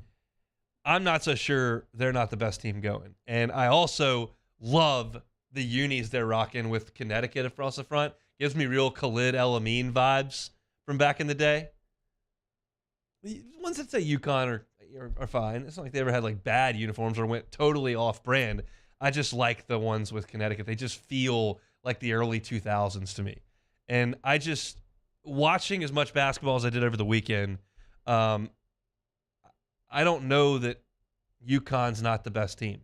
I'm not so sure they're not the best team going. And I also love the unis they're rocking with Connecticut across the front. Gives me real Khalid El-Amin vibes from back in the day. The ones that say UConn are fine. It's not like they ever had like bad uniforms or went totally off-brand. I just like the ones with Connecticut. They just feel like the early 2000s to me. And I just, watching as much basketball as I did over the weekend, I don't know that UConn's not the best team.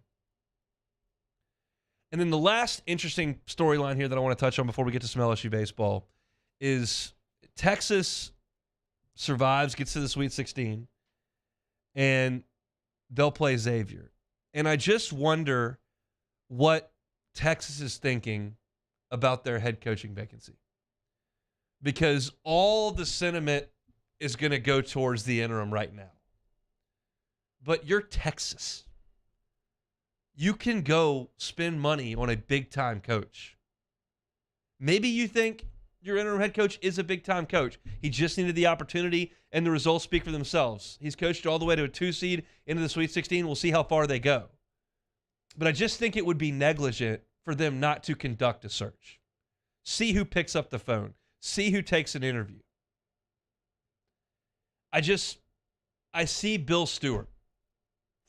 And then the last interesting storyline here that I want to touch on before we get to some LSU baseball is Texas survives, gets to the Sweet 16, and they'll play Xavier. And I just wonder what Texas is thinking about their head coaching vacancy. Because all the sentiment is going to go towards the interim right now. But you're Texas. You can go spend money on a big-time coach. Maybe you think your interim head coach is a big-time coach. He just needed the opportunity, and the results speak for themselves. He's coached all the way to a 2 seed into the Sweet 16. We'll see how far they go. But I just think it would be negligent for them not to conduct a search. See who picks up the phone. See who takes an interview. I see Bill Stewart,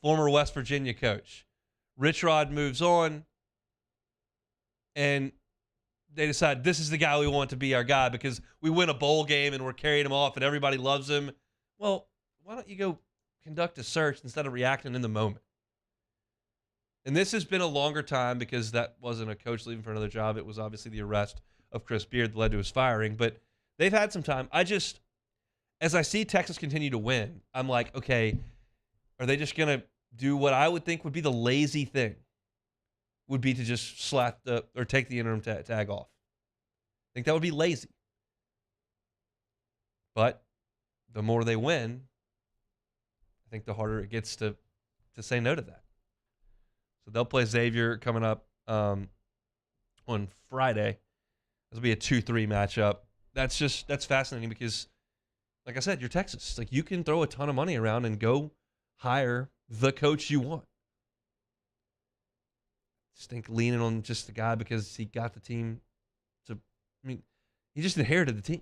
former West Virginia coach. Rich Rod moves on, and they decide this is the guy we want to be our guy because we win a bowl game and we're carrying him off and everybody loves him. Well, why don't you go conduct a search instead of reacting in the moment? And this has been a longer time because that wasn't a coach leaving for another job. It was obviously the arrest of Chris Beard that led to his firing. But they've had some time. As I see Texas continue to win, I'm like, okay, are they just going to do what I would think would be the lazy thing, would be to just slap or take the interim tag off? I think that would be lazy. But the more they win, think the harder it gets to say no to that. So they'll play Xavier coming up on Friday. This will be a 2-3 matchup. That's fascinating because, like I said, you're Texas. Like, you can throw a ton of money around and go hire the coach you want. Just think leaning on just the guy because he got the team to, he just inherited the team.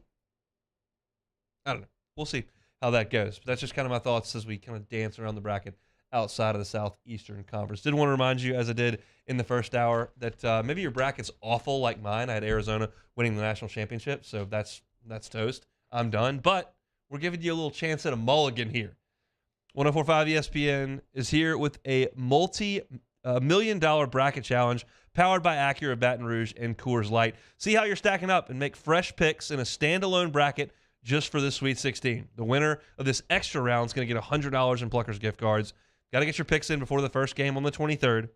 I don't know. We'll see how that goes. But that's just kind of my thoughts as we kind of dance around the bracket outside of the Southeastern Conference. Did want to remind you, as I did in the first hour, that maybe your bracket's awful like mine. I had Arizona winning the national championship, so that's toast. I'm done. But we're giving you a little chance at a mulligan here. 104.5 ESPN is here with a multi-million-dollar bracket challenge powered by Acura Baton Rouge and Coors Light. See how you're stacking up and make fresh picks in a standalone bracket just for this Sweet 16. The winner of this extra round is going to get $100 in Pluckers gift cards. Got to get your picks in before the first game on the 23rd.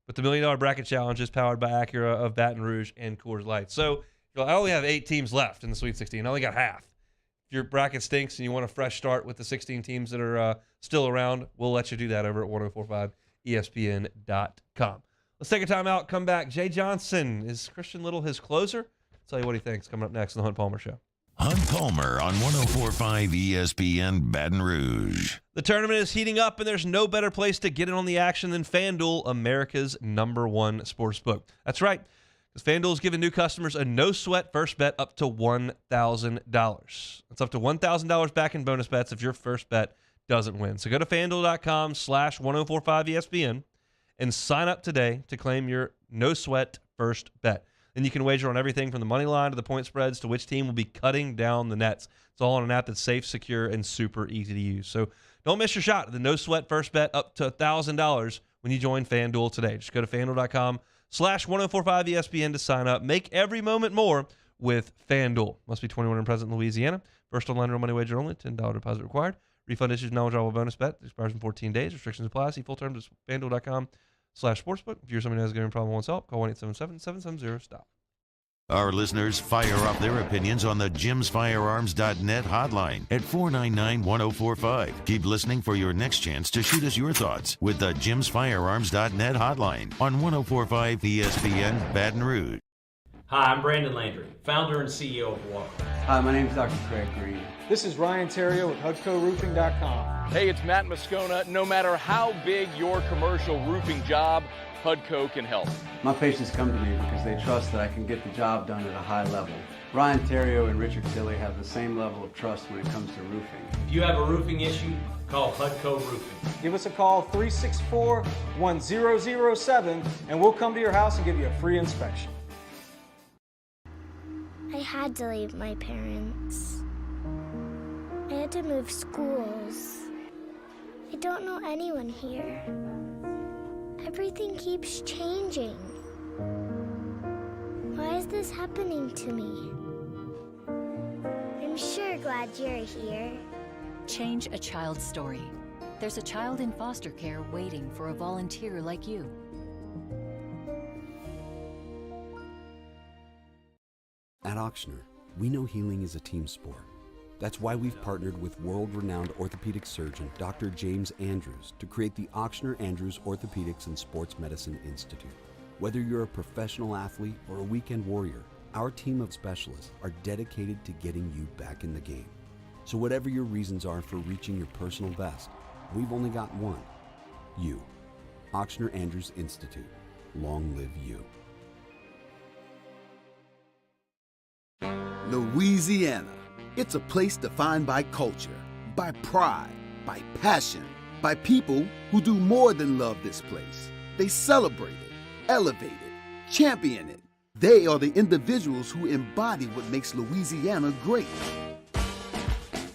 But the $1 Million Bracket Challenge is powered by Acura of Baton Rouge and Coors Light. So I only have 8 teams left in the Sweet 16. I only got half. If your bracket stinks and you want a fresh start with the 16 teams that are still around, we'll let you do that over at 1045ESPN.com. Let's take a time out, come back. Jay Johnson, is Christian Little his closer? I'll tell you what he thinks coming up next on the Hunt Palmer Show. Hunt Palmer on 104.5 ESPN Baton Rouge. The tournament is heating up, and there's no better place to get in on the action than FanDuel, America's #1 sportsbook. That's right, because FanDuel is giving new customers a no-sweat first bet up to $1,000. That's up to $1,000 back in bonus bets if your first bet doesn't win. So go to FanDuel.com/1045ESPN and sign up today to claim your no-sweat first bet. Then you can wager on everything from the money line to the point spreads to which team will be cutting down the nets. It's all on an app that's safe, secure, and super easy to use. So don't miss your shot at the no-sweat first bet up to $1,000 when you join FanDuel today. Just go to FanDuel.com/1045ESPN to sign up. Make every moment more with FanDuel. Must be 21 and present in Louisiana. First online real money wager only. $10 deposit required. Refund issues no withdrawal bonus bet. Expires in 14 days. Restrictions apply. See full terms at FanDuel.com/sportsbook. If you're somebody who has a gambling problem and wants help, call 1-877-770-STOP. Our listeners fire up their opinions on the JimsFirearms.net hotline at 499-1045. Keep listening for your next chance to shoot us your thoughts with the JimsFirearms.net hotline on 104.5 ESPN Baton Rouge. Hi, I'm Brandon Landry, founder and CEO of Walker. Hi, my name is Dr. Craig Green. This is Ryan Terrio with HUDCORoofing.com. Hey, it's Matt Moscona. No matter how big your commercial roofing job, HUDCO can help. My patients come to me because they trust that I can get the job done at a high level. Ryan Terrio and Richard Tilley have the same level of trust when it comes to roofing. If you have a roofing issue, call HUDCO Roofing. Give us a call, 364-1007, and we'll come to your house and give you a free inspection. I had to leave my parents. I had to move schools. I don't know anyone here. Everything keeps changing. Why is this happening to me? I'm sure glad you're here. Change a child's story. There's a child in foster care waiting for a volunteer like you. At Ochsner, we know healing is a team sport. That's why we've partnered with world-renowned orthopedic surgeon Dr. James Andrews to create the Ochsner Andrews Orthopedics and Sports Medicine Institute. Whether you're a professional athlete or a weekend warrior, our team of specialists are dedicated to getting you back in the game. So whatever your reasons are for reaching your personal best, we've only got one: you. Ochsner Andrews Institute. Long live you. Louisiana. It's a place defined by culture, by pride, by passion, by people who do more than love this place. They celebrate it, elevate it, champion it. They are the individuals who embody what makes Louisiana great.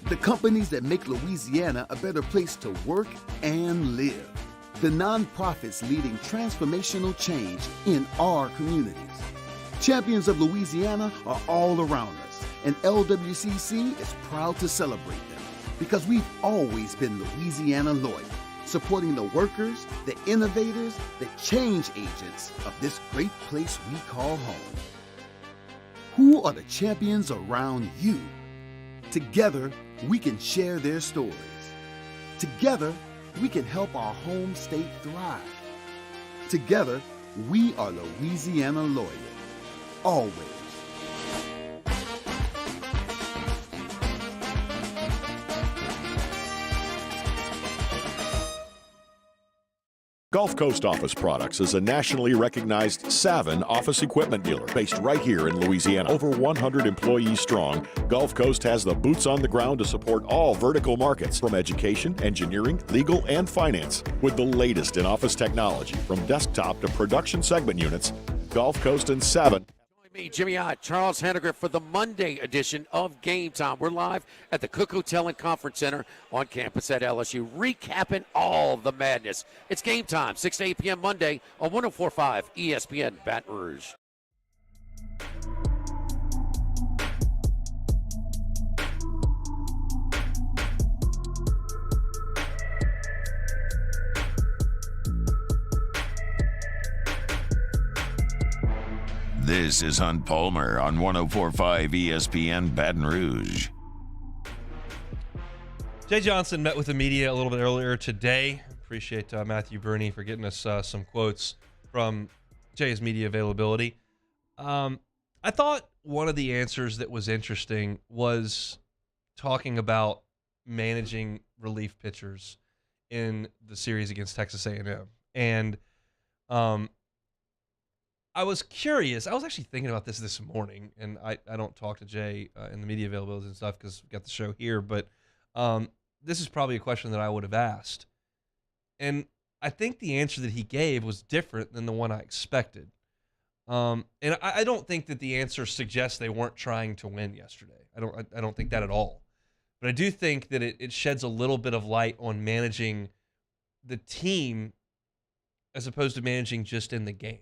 The companies that make Louisiana a better place to work and live. The nonprofits leading transformational change in our communities. Champions of Louisiana are all around us, and LWCC is proud to celebrate them because we've always been Louisiana loyal, supporting the workers, the innovators, the change agents of this great place we call home. Who are the champions around you? Together, we can share their stories. Together, we can help our home state thrive. Together, we are Louisiana Loyal. Always. Gulf Coast Office Products is a nationally recognized Savin office equipment dealer based right here in Louisiana. Over 100 employees strong, Gulf Coast has the boots on the ground to support all vertical markets from education, engineering, legal, and finance. With the latest in office technology from desktop to production segment units, Gulf Coast and Savin. Me, Jimmy Ott, Charles Henniger for the Monday edition of Game Time. We're live at the Cook Hotel and Conference Center on campus at LSU, recapping all the madness. It's Game Time, 6 to 8 p.m. Monday on 104.5 ESPN Baton Rouge. This is Hunt Palmer on 104.5 ESPN Baton Rouge. Jay Johnson met with the media a little bit earlier today. Appreciate Matthew Burney for getting us some quotes from Jay's media availability. I thought one of the answers that was interesting was talking about managing relief pitchers in the series against Texas A&M. And I was curious. I was actually thinking about this morning, and I don't talk to Jay in the media availability and stuff because we've got the show here, but this is probably a question that I would have asked. And I think the answer that he gave was different than the one I expected. And I don't think that the answer suggests they weren't trying to win yesterday. I don't think that at all. But I do think that it sheds a little bit of light on managing the team as opposed to managing just in the game.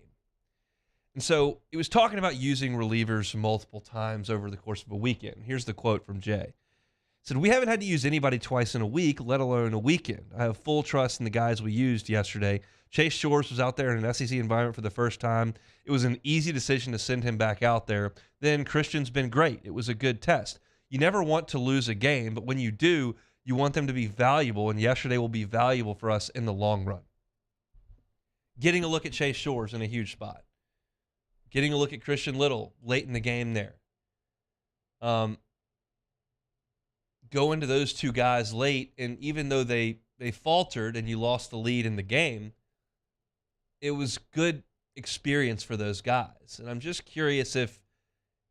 And so he was talking about using relievers multiple times over the course of a weekend. Here's the quote from Jay. He said, "We haven't had to use anybody twice in a week, let alone a weekend. I have full trust in the guys we used yesterday. Chase Shores was out there in an SEC environment for the first time. It was an easy decision to send him back out there. Then Christian's been great. It was a good test. You never want to lose a game, but when you do, you want them to be valuable, and yesterday will be valuable for us in the long run." Getting a look at Chase Shores in a huge spot. Getting a look at Christian Little late in the game there. Go into those two guys late, and even though they faltered and you lost the lead in the game, it was good experience for those guys. And I'm just curious if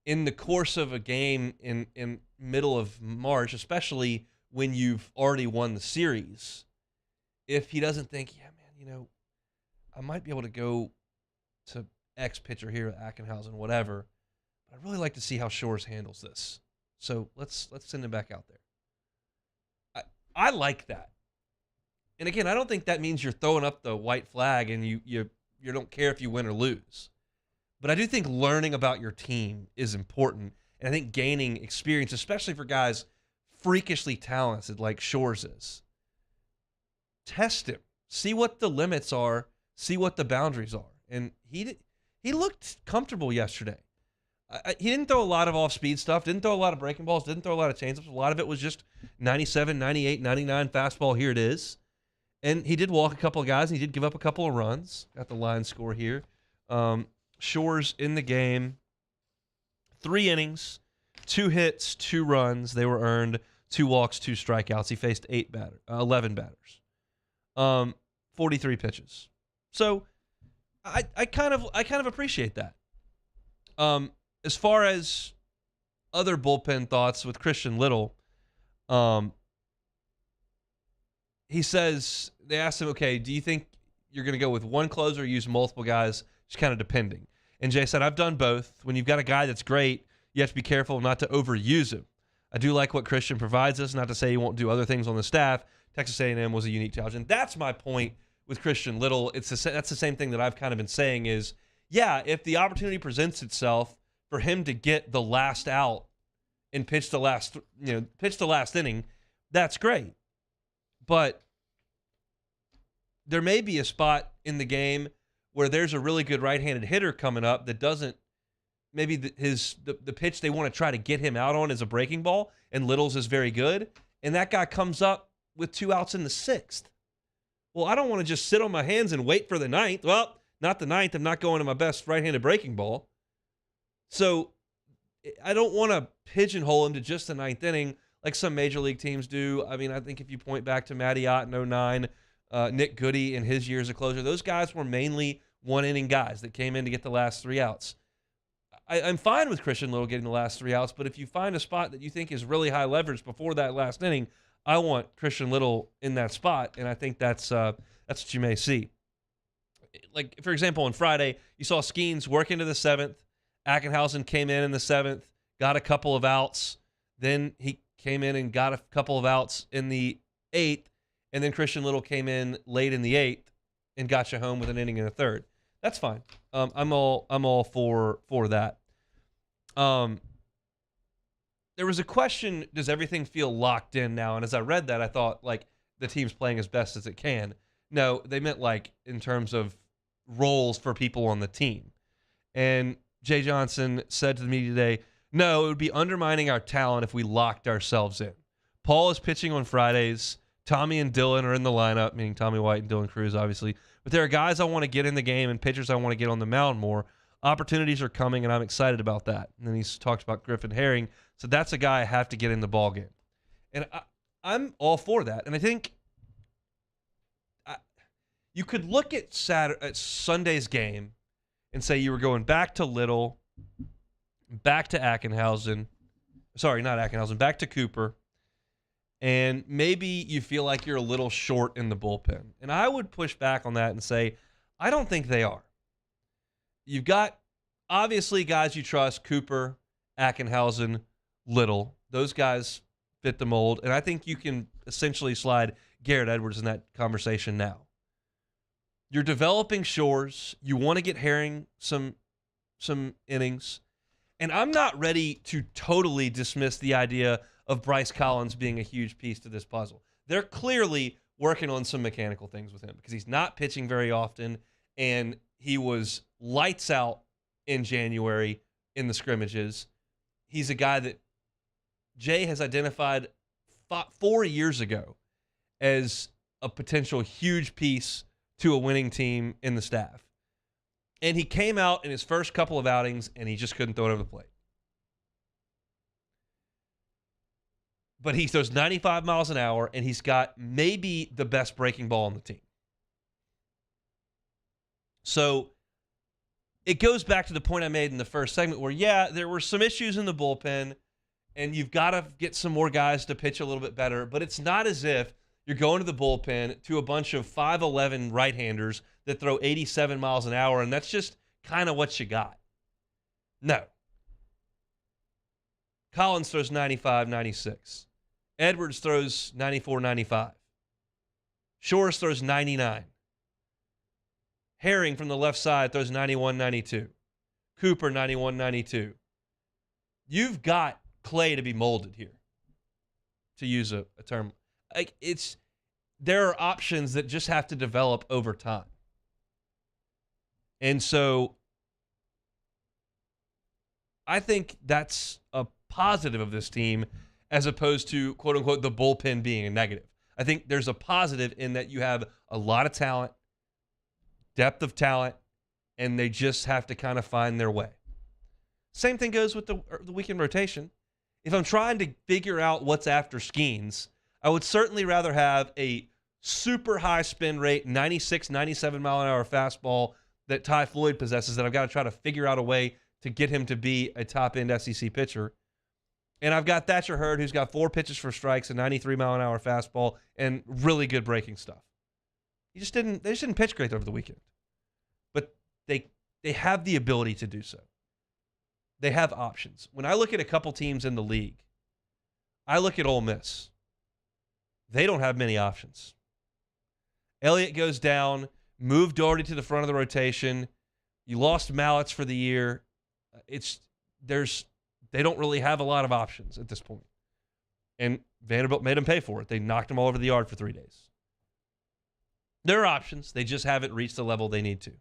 in the course of a game in middle of March, especially when you've already won the series, if he doesn't think, yeah, man, I might be able to go to X pitcher here at Ackenhausen, whatever. But I'd really like to see how Shores handles this. So let's send him back out there. I like that. And again, I don't think that means you're throwing up the white flag and you don't care if you win or lose. But I do think learning about your team is important. And I think gaining experience, especially for guys freakishly talented like Shores is. Test him. See what the limits are. See what the boundaries are. And he looked comfortable yesterday. He didn't throw a lot of off-speed stuff, didn't throw a lot of breaking balls, didn't throw a lot of changeups. A lot of it was just 97, 98, 99 fastball, here it is. And he did walk a couple of guys, and he did give up a couple of runs. Got the line score here. Shores in the game, 3 innings, 2 hits, 2 runs. They were earned, 2 walks, 2 strikeouts. He faced 11 batters, 43 pitches. So I kind of appreciate that. As far as other bullpen thoughts with Christian Little, he says, they asked him, okay, do you think you're going to go with one closer or use multiple guys, just kind of depending? And Jay said, I've done both. When you've got a guy that's great, you have to be careful not to overuse him. I do like what Christian provides us, not to say he won't do other things on the staff. Texas A&M was a unique challenge. And that's my point with Christian Little. That's the same thing that I've kind of been saying is, yeah, if the opportunity presents itself for him to get the last out and pitch the last inning, that's great. But there may be a spot in the game where there's a really good right-handed hitter coming up that doesn't, maybe the pitch they want to try to get him out on is a breaking ball, and Little's is very good, and that guy comes up with 2 outs in the 6th. Well, I don't want to just sit on my hands and wait for the 9th. Well, not the 9th. I'm not going to my best right-handed breaking ball. So I don't want to pigeonhole him to just the 9th inning like some major league teams do. I mean, I think if you point back to Matty Ott in 2009, Nick Goody in his years of closer, those guys were mainly one-inning guys that came in to get the last 3 outs. I'm fine with Christian Little getting the last 3 outs, but if you find a spot that you think is really high leverage before that last inning, I want Christian Little in that spot, and I think that's what you may see. Like, for example, on Friday, you saw Skeens work into the 7th. Ackenhausen came in the 7th, got a couple of outs. Then he came in and got a couple of outs in the 8th, and then Christian Little came in late in the 8th and got you home with an inning and a third. That's fine. I'm all for that. There was a question, does everything feel locked in now? And as I read that, I thought, like, the team's playing as best as it can. No, they meant, like, in terms of roles for people on the team. And Jay Johnson said to the media today, no, it would be undermining our talent if we locked ourselves in. Paul is pitching on Fridays. Tommy and Dylan are in the lineup, meaning Tommy White and Dylan Cruz, obviously. But there are guys I want to get in the game and pitchers I want to get on the mound more. Opportunities are coming, and I'm excited about that. And then he's talked about Griffin Herring. So that's a guy I have to get in the ball game. And I'm all for that. And I think you could look at Sunday's game and say you were going back to Little, back to Ackenhausen. Sorry, not Ackenhausen, back to Cooper. And maybe you feel like you're a little short in the bullpen. And I would push back on that and say, I don't think they are. You've got, obviously, guys you trust, Cooper, Ackenhausen, Little. Those guys fit the mold. And I think you can essentially slide Garrett Edwards in that conversation now. You're developing Shores. You want to get Herring some innings. And I'm not ready to totally dismiss the idea of Bryce Collins being a huge piece to this puzzle. They're clearly working on some mechanical things with him because he's not pitching very often, and he was lights out in January in the scrimmages. He's a guy that Jay has identified 4 years ago as a potential huge piece to a winning team in the staff. And he came out in his first couple of outings, and he just couldn't throw it over the plate. But he throws 95 miles an hour, and he's got maybe the best breaking ball on the team. So it goes back to the point I made in the first segment where, yeah, there were some issues in the bullpen, and you've got to get some more guys to pitch a little bit better. But it's not as if you're going to the bullpen to a bunch of 5'11 right-handers that throw 87 miles an hour, and that's just kind of what you got. No. Collins throws 95, 96. Edwards throws 94, 95. Shores throws 99. Herring from the left side throws 91, 92. Cooper, 91, 92. You've got clay to be molded here, to use a term. Like, there are options that just have to develop over time. And so I think that's a positive of this team as opposed to, quote unquote, the bullpen being a negative. I think there's a positive in that you have a lot of talent, depth of talent, and they just have to kind of find their way. Same thing goes with the weekend rotation. If I'm trying to figure out what's after Skeens, I would certainly rather have a super high spin rate, 96, 97 mile an hour fastball that Ty Floyd possesses that I've got to try to figure out a way to get him to be a top-end SEC pitcher. And I've got Thatcher Hurd, who's got 4 pitches for strikes, a 93 mile an hour fastball, and really good breaking stuff. They just didn't pitch great over the weekend. But they have the ability to do so. They have options. When I look at a couple teams in the league, I look at Ole Miss. They don't have many options. Elliott goes down, move Doherty to the front of the rotation. You lost Mallets for the year. They don't really have a lot of options at this point. And Vanderbilt made them pay for it. They knocked them all over the yard for 3 days. There are options. They just haven't reached the level they need to.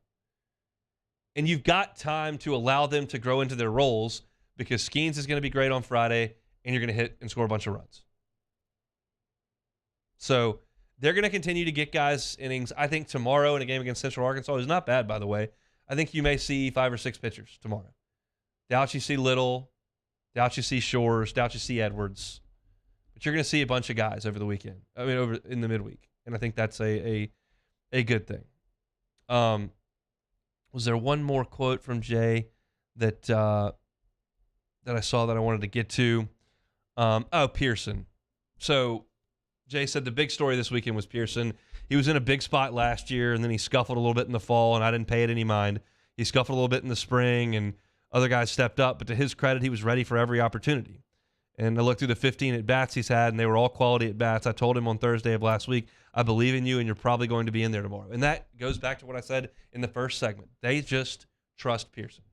And you've got time to allow them to grow into their roles because Skeens is going to be great on Friday, and you're going to hit and score a bunch of runs. So they're going to continue to get guys innings. I think tomorrow in a game against Central Arkansas, who's not bad, by the way, I think you may see 5 or 6 pitchers tomorrow. Doubt you see Little. Doubt you see Shores. Doubt you see Edwards. But you're going to see a bunch of guys over the weekend. Over in the midweek. And I think that's a good thing. Was there one more quote from Jay that I saw that I wanted to get to? Pearson. So Jay said the big story this weekend was Pearson. He was in a big spot last year, and then he scuffled a little bit in the fall, and I didn't pay it any mind. He scuffled a little bit in the spring, and other guys stepped up. But to his credit, he was ready for every opportunity. And I looked through the 15 at-bats he's had, and they were all quality at-bats. I told him on Thursday of last week, I believe in you, and you're probably going to be in there tomorrow. And that goes back to what I said in the first segment. They just trust Pearson.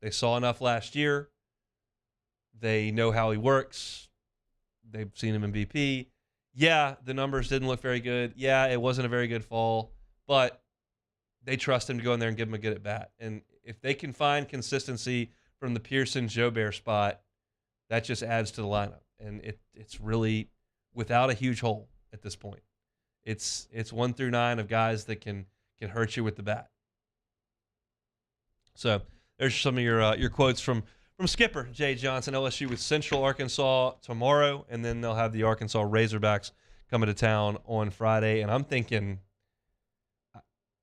They saw enough last year. They know how he works. They've seen him in BP. Yeah, the numbers didn't look very good. Yeah, it wasn't a very good fall. But they trust him to go in there and give him a good at-bat. And if they can find consistency from the Pearson-Joe Bear spot, that just adds to the lineup. And it's really without a huge hole at this point. It's 1 through 9 of guys that can hurt you with the bat. So there's some of your quotes from Skipper Jay Johnson. LSU with Central Arkansas tomorrow, and then they'll have the Arkansas Razorbacks coming to town on Friday. And I'm thinking,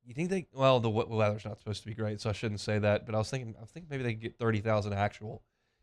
you think the weather's not supposed to be great, so I shouldn't say that. But I was thinking maybe they could get 30,000 actual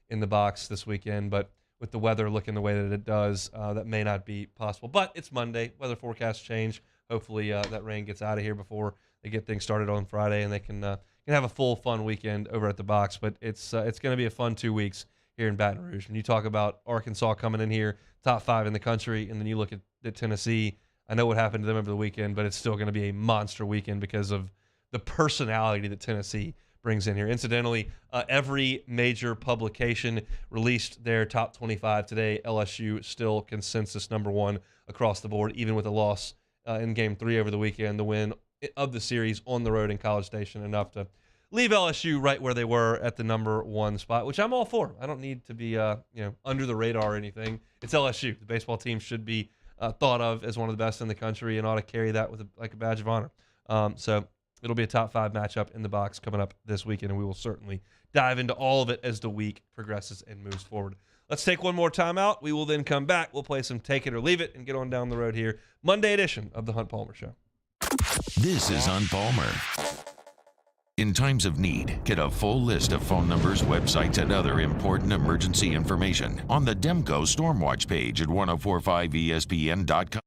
in the box this weekend. But with the weather looking the way that it does, that may not be possible. But it's Monday. Weather forecasts change. Hopefully that rain gets out of here before they get things started on Friday, and they can have a full, fun weekend over at the box. But it's going to be a fun 2 weeks here in Baton Rouge. When you talk about Arkansas coming in here, top 5 in the country, and then you look at Tennessee, I know what happened to them over the weekend, but it's still going to be a monster weekend because of the personality that Tennessee brings in here. Incidentally, every major publication released their top 25 today. LSU still consensus number 1 across the board, even with a loss in Game 3 over the weekend. The win of the series on the road in College Station, enough to leave LSU right where they were at the number 1 spot, which I'm all for. I don't need to be under the radar or anything. It's LSU. The baseball team should be thought of as one of the best in the country and ought to carry that with like a badge of honor. So it'll be a top 5 matchup in the box coming up this weekend, and we will certainly dive into all of it as the week progresses and moves forward. Let's take one more time out. We will then come back. We'll play some Take It or Leave It and get on down the road here. Monday edition of the Hunt Palmer Show. This is Hunt Palmer. In times of need, get a full list of phone numbers, websites, and other important emergency information on the Demco Stormwatch page at 1045ESPN.com.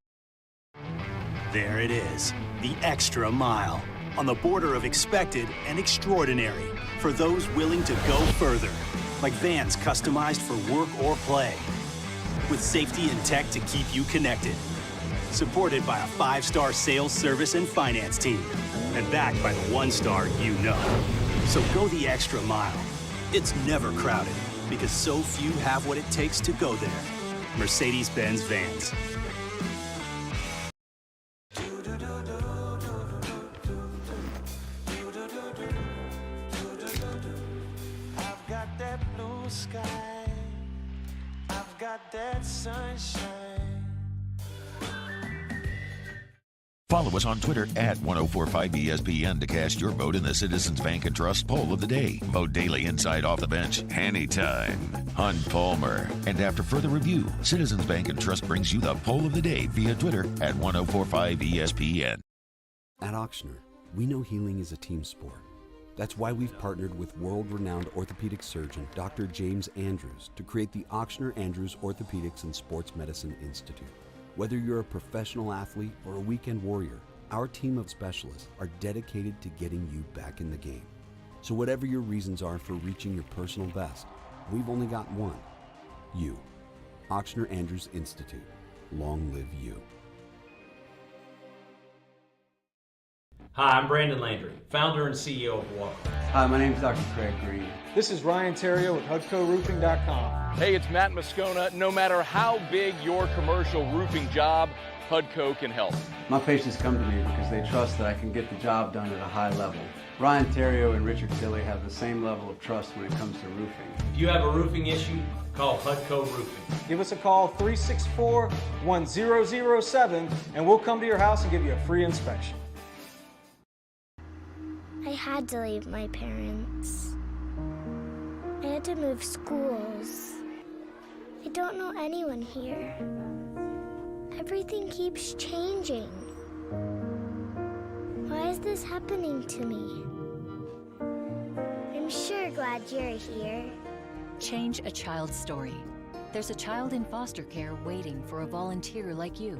There it is, the extra mile, on the border of expected and extraordinary for those willing to go further, like vans customized for work or play, with safety and tech to keep you connected. Supported by a 5-star sales, service, and finance team. And backed by the 1-star you know. So go the extra mile. It's never crowded because so few have what it takes to go there. Mercedes-Benz Vans. I've got that blue sky. I've got that sunshine. Follow us on Twitter at 1045ESPN to cast your vote in the Citizens Bank and Trust Poll of the Day. Vote daily inside Off the Bench, anytime. Hunt Palmer. And after further review, Citizens Bank and Trust brings you the Poll of the Day via Twitter at 1045ESPN. At Auctioner, we know healing is a team sport. That's why we've partnered with world-renowned orthopedic surgeon Dr. James Andrews to create the Auctioner Andrews Orthopedics and Sports Medicine Institute. Whether you're a professional athlete or a weekend warrior, our team of specialists are dedicated to getting you back in the game. So whatever your reasons are for reaching your personal best, we've only got one. You. Auctioner Andrews Institute. Long live you. Hi, I'm Brandon Landry, founder and CEO of Walker. Hi, my name is Dr. Craig Green. This is Ryan Terrio with HUDCORoofing.com. Hey, it's Matt Moscona. No matter how big your commercial roofing job HUDCO can help. My patients come to me because they trust that I can get the job done at a high level. Ryan Terrio and Richard Tilley have the same level of trust when it comes to roofing. If you have a roofing issue, call HUDCO Roofing. Give us a call, 364-1007, and we'll come to your house and give you a free inspection. I had to leave my parents. I had to move schools. I don't know anyone here. Everything keeps changing. Why is this happening to me? I'm sure glad you're here. Change a child's story. There's a child in foster care waiting for a volunteer like you.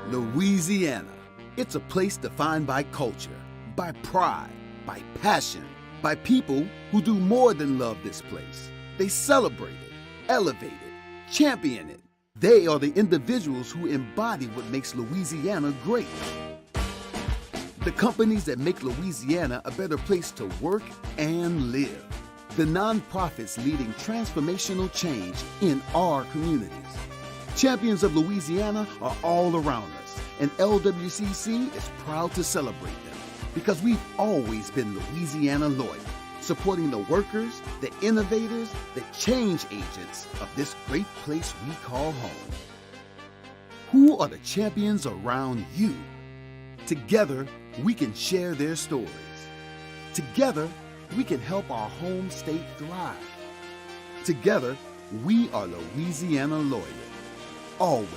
Louisiana. It's a place defined by culture, by pride, by passion, by people who do more than love this place. They celebrate it, elevate it, champion it. They are the individuals who embody what makes Louisiana great. The companies that make Louisiana a better place to work and live. The nonprofits leading transformational change in our communities. Champions of Louisiana are all around us, and LWCC is proud to celebrate them because we've always been Louisiana loyal, supporting the workers, the innovators, the change agents of this great place we call home. Who are the champions around you? Together, we can share their stories. Together, we can help our home state thrive. Together, we are Louisiana loyal. Always.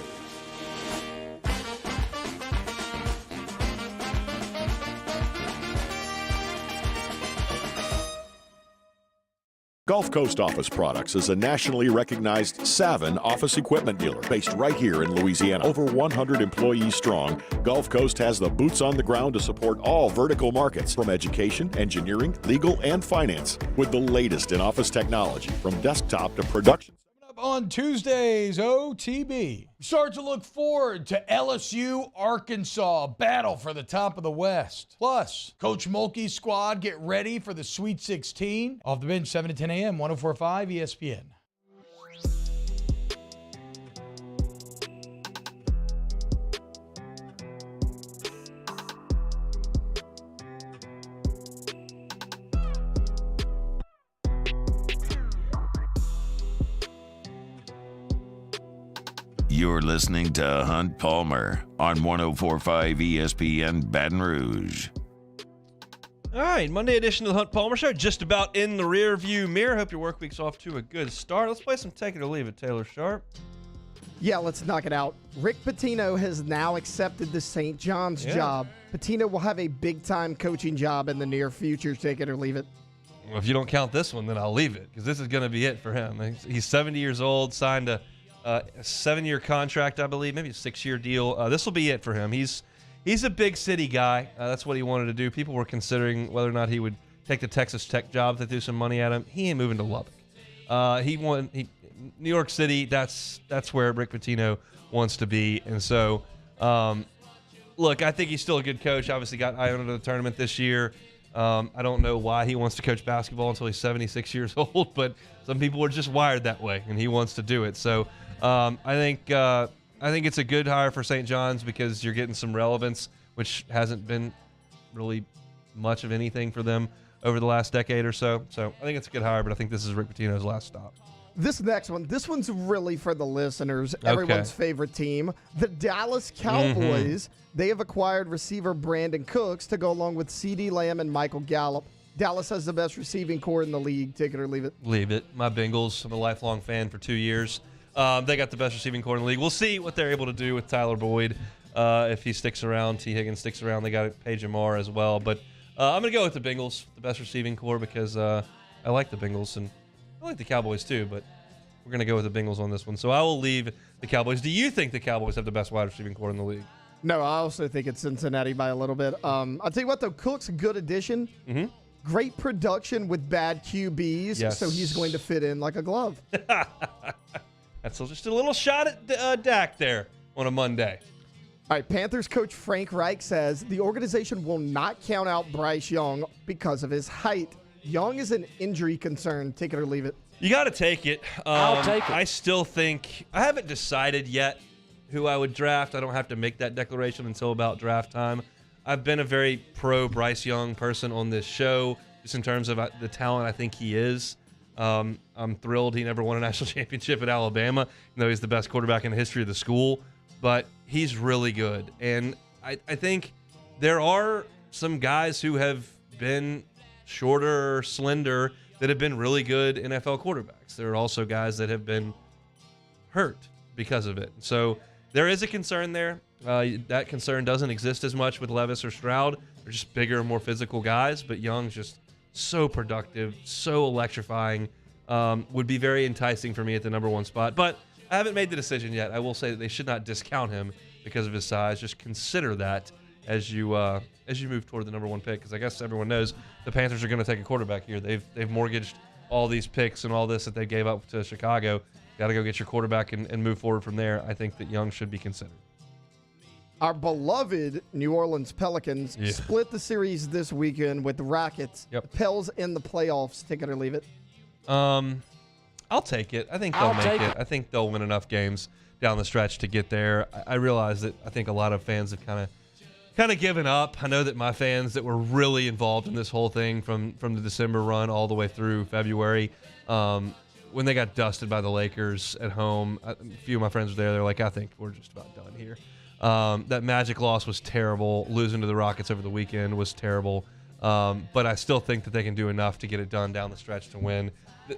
Gulf Coast Office Products is a nationally recognized Savin office equipment dealer based right here in Louisiana. Over 100 employees strong, Gulf Coast has the boots on the ground to support all vertical markets, from education, engineering, legal, and finance, with the latest in office technology, from desktop to production. On Tuesday's OTB, start to look forward to LSU Arkansas battle for the top of the West. Plus, Coach Mulkey's squad get ready for the Sweet 16. Off the bench, 7 to 10 a.m., 104.5 ESPN. You're listening to Hunt Palmer on 104.5 ESPN Baton Rouge. All right, Monday edition of the Hunt Palmer Show, just about in the rearview mirror. Hope your work week's off to a good start. Let's play some Take It or Leave It, Taylor Sharp. Yeah, let's knock it out. Rick Pitino has now accepted the St. John's job. Pitino will have a big-time coaching job in the near future. Take it or leave it. Well, if you don't count this one, then I'll leave it, because this is going to be it for him. He's 70 years old, signed a 7-year contract, I believe, maybe a 6-year deal. This will be it for him. He's a big city guy. That's what he wanted to do. People were considering whether or not he would take the Texas Tech job that threw some money at him. He ain't moving to Lubbock. New York City. That's where Rick Pitino wants to be. And so, look, I think he's still a good coach. Obviously, got Iona to the tournament this year. I don't know why he wants to coach basketball until he's 76 years old, but some people are just wired that way, and he wants to do it. So. I think it's a good hire for St. John's because you're getting some relevance, which hasn't been really much of anything for them over the last decade or so. So I think it's a good hire, but I think this is Rick Pitino's last stop. This next one, this one's really for the listeners, everyone's favorite team, the Dallas Cowboys. They have acquired receiver Brandon Cooks to go along with CeeDee Lamb and Michael Gallup. Dallas has the best receiving core in the league. Take it or leave it. Leave it. My Bengals. I'm a lifelong fan for 2 years. They got the best receiving core in the league. We'll see what they're able to do with Tyler Boyd if he sticks around. T. Higgins sticks around. They got Paige Amar as well. But I'm going to go with the Bengals, the best receiving core, because I like the Bengals. And I like the Cowboys too, but we're going to go with the Bengals on this one. So I will leave the Cowboys. Do you think the Cowboys have the best wide receiving core in the league? No, I also think it's Cincinnati by a little bit. I'll tell you what, though, Cook's a good addition. Mm-hmm. Great production with bad QBs, so he's going to fit in like a glove. That's just a little shot at Dak there on a Monday. All right, Panthers coach Frank Reich says the organization will not count out Bryce Young because of his height. Young is an injury concern. Take it or leave it. You got to take it. I'll take it. I still think I haven't decided yet who I would draft. I don't have to make that declaration until about draft time. I've been a very pro Bryce Young person on this show, just in terms of the talent I think he is. I'm thrilled he never won a national championship at Alabama, even though he's the best quarterback in the history of the school. But he's really good. And I think there are some guys who have been shorter or slender that have been really good NFL quarterbacks. There are also guys that have been hurt because of it. So there is a concern there. That concern doesn't exist as much with Levis or Stroud. They're just bigger, more physical guys, but Young's just so productive, so electrifying. Would be very enticing for me at the number 1 spot. But I haven't made the decision yet. I will say that they should not discount him because of his size. Just consider that as you move toward the number 1 pick, because I guess everyone knows the Panthers are going to take a quarterback here. They've mortgaged all these picks and all this that they gave up to Chicago. Got to go get your quarterback and move forward from there. I think that Young should be considered. Our beloved New Orleans Pelicans split the series this weekend with the Rockets. Yep. Pels in the playoffs. Take it or leave it. I'll take it. I think they'll make it. I think they'll win enough games down the stretch to get there. I realize that I think a lot of fans have kind of given up. I know that my fans that were really involved in this whole thing from the December run all the way through February, when they got dusted by the Lakers at home, a few of my friends were there. They're like, I think we're just about done here. That Magic loss was terrible. Losing to the Rockets over the weekend was terrible. But I still think that they can do enough to get it done down the stretch to win.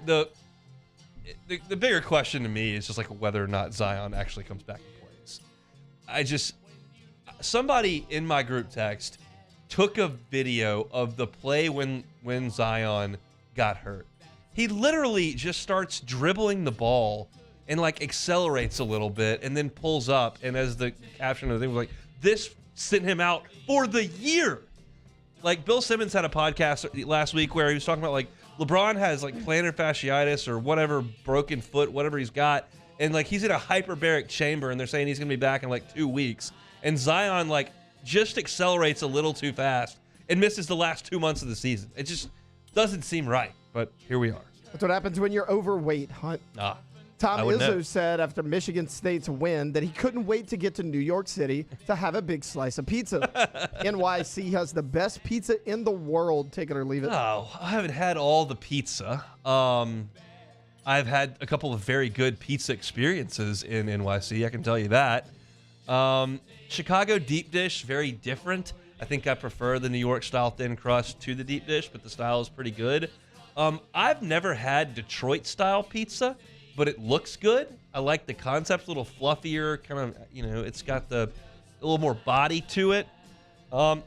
The bigger question to me is just like whether or not Zion actually comes back and plays. Somebody in my group text took a video of the play when Zion got hurt. He literally just starts dribbling the ball and like accelerates a little bit and then pulls up. And as the caption of the thing was like, this sent him out for the year. Like Bill Simmons had a podcast last week where he was talking about like LeBron has like plantar fasciitis or whatever, broken foot, whatever he's got. And like he's in a hyperbaric chamber and they're saying he's going to be back in like 2 weeks. And Zion like just accelerates a little too fast and misses the last 2 months of the season. It just doesn't seem right, but here we are. That's what happens when you're overweight, Hunt. Tom Izzo said after Michigan State's win that he couldn't wait to get to New York City to have a big slice of pizza. NYC has the best pizza in the world. Take it or leave it. Oh, I haven't had all the pizza. I've had a couple of very good pizza experiences in NYC. I can tell you that. Chicago deep dish, very different. I think I prefer the New York style thin crust to the deep dish, but the style is pretty good. I've never had Detroit style pizza, but it looks good. I like the concept, a little fluffier, kind of, it's got a little more body to it. And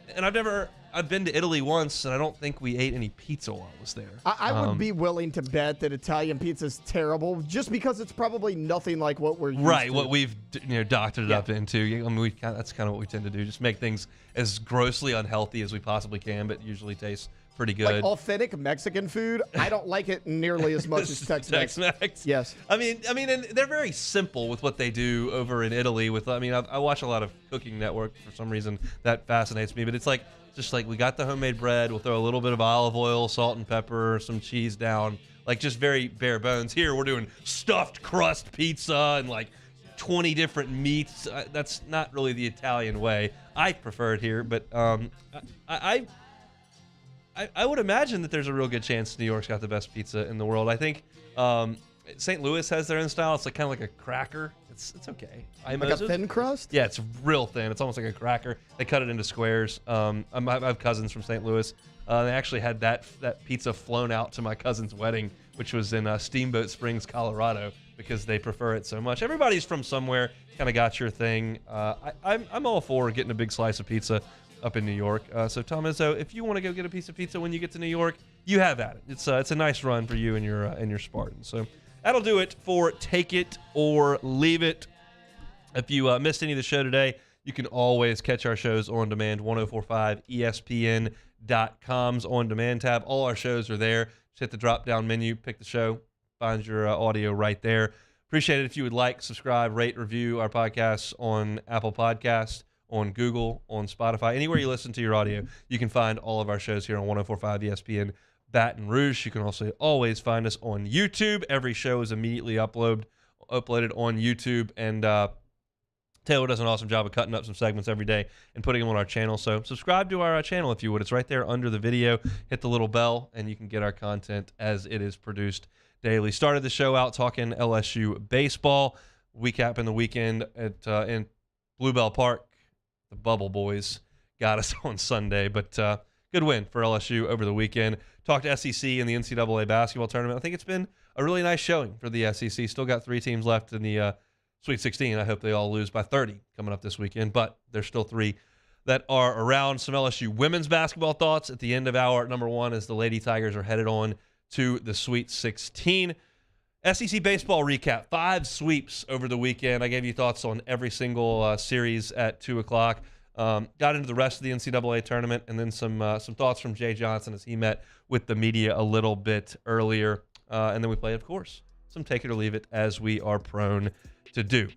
I've been to Italy once, and I don't think we ate any pizza while I was there. I would be willing to bet that Italian pizza is terrible, just because it's probably nothing like what we're used to. What we've doctored it up into. I mean, that's kind of what we tend to do. Just make things as grossly unhealthy as we possibly can, but usually tastes pretty good. Like authentic Mexican food, I don't like it nearly as much as Tex-Mex. Tex-Mex? Yes. I mean, and they're very simple with what they do over in Italy. I watch a lot of Cooking Network for some reason. That fascinates me. But it's like, just like we got the homemade bread. We'll throw a little bit of olive oil, salt and pepper, some cheese down. Like just very bare bones. Here we're doing stuffed crust pizza and like 20 different meats. That's not really the Italian way. I prefer it here, but I would imagine that there's a real good chance New York's got the best pizza in the world. I think St. Louis has their own style. It's like kind of like a cracker. It's okay. Like a thin crust? Yeah, it's real thin. It's almost like a cracker. They cut it into squares. I have cousins from St. Louis. They actually had that pizza flown out to my cousin's wedding, which was in Steamboat Springs, Colorado, because they prefer it so much. Everybody's from somewhere, kind of got your thing. I'm all for getting a big slice of pizza up in New York. So Tom Izzo, if you want to go get a piece of pizza when you get to New York, you have at it. It's a nice run for you and your Spartans. So that'll do it for Take It or Leave It. If you missed any of the show today, you can always catch our shows on demand, 1045ESPN.com's on demand tab. All our shows are there. Just hit the drop down menu, pick the show, find your audio right there. Appreciate it if you would like, subscribe, rate, review our podcasts on Apple Podcasts, on Google, on Spotify, anywhere you listen to your audio. You can find all of our shows here on 1045 ESPN. Baton Rouge. You can also always find us on YouTube. Every show is immediately uploaded on YouTube, and Taylor does an awesome job of cutting up some segments every day and putting them on our channel. So subscribe to our channel if you would. It's right there under the video. Hit the little bell, and you can get our content as it is produced daily. Started the show out talking LSU baseball, recapping the weekend in Bluebell Park. The Bubble Boys got us on Sunday, but good win for LSU over the weekend. Talked SEC and the NCAA basketball tournament. I think it's been a really nice showing for the SEC. Still got 3 teams left in the Sweet 16. I hope they all lose by 30 coming up this weekend, but there's still 3 that are around. Some LSU women's basketball thoughts at the end of hour number 1 as the Lady Tigers are headed on to the Sweet 16. SEC baseball recap. 5 sweeps over the weekend. I gave you thoughts on every single series at 2 o'clock. Got into the rest of the NCAA tournament, and then some thoughts from Jay Johnson as he met with the media a little bit earlier. And then we played, of course, some take it or leave it, as we are prone to do.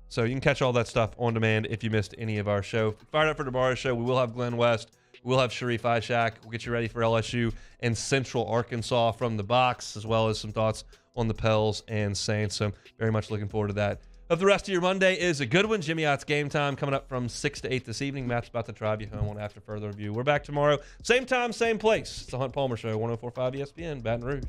So you can catch all that stuff on demand if you missed any of our show. Fired up for tomorrow's show. We will have Glenn West. We'll have Sharif Ishak. We'll get you ready for LSU and Central Arkansas from the box, as well as some thoughts on the Pels and Saints. So very much looking forward to that. Hope the rest of your Monday is a good one. Jimmy Ott's Game Time coming up from 6 to 8 this evening. Matt's about to drive you home on After Further Review. We're back tomorrow. Same time, same place. It's the Hunt Palmer Show, 104.5 ESPN, Baton Rouge.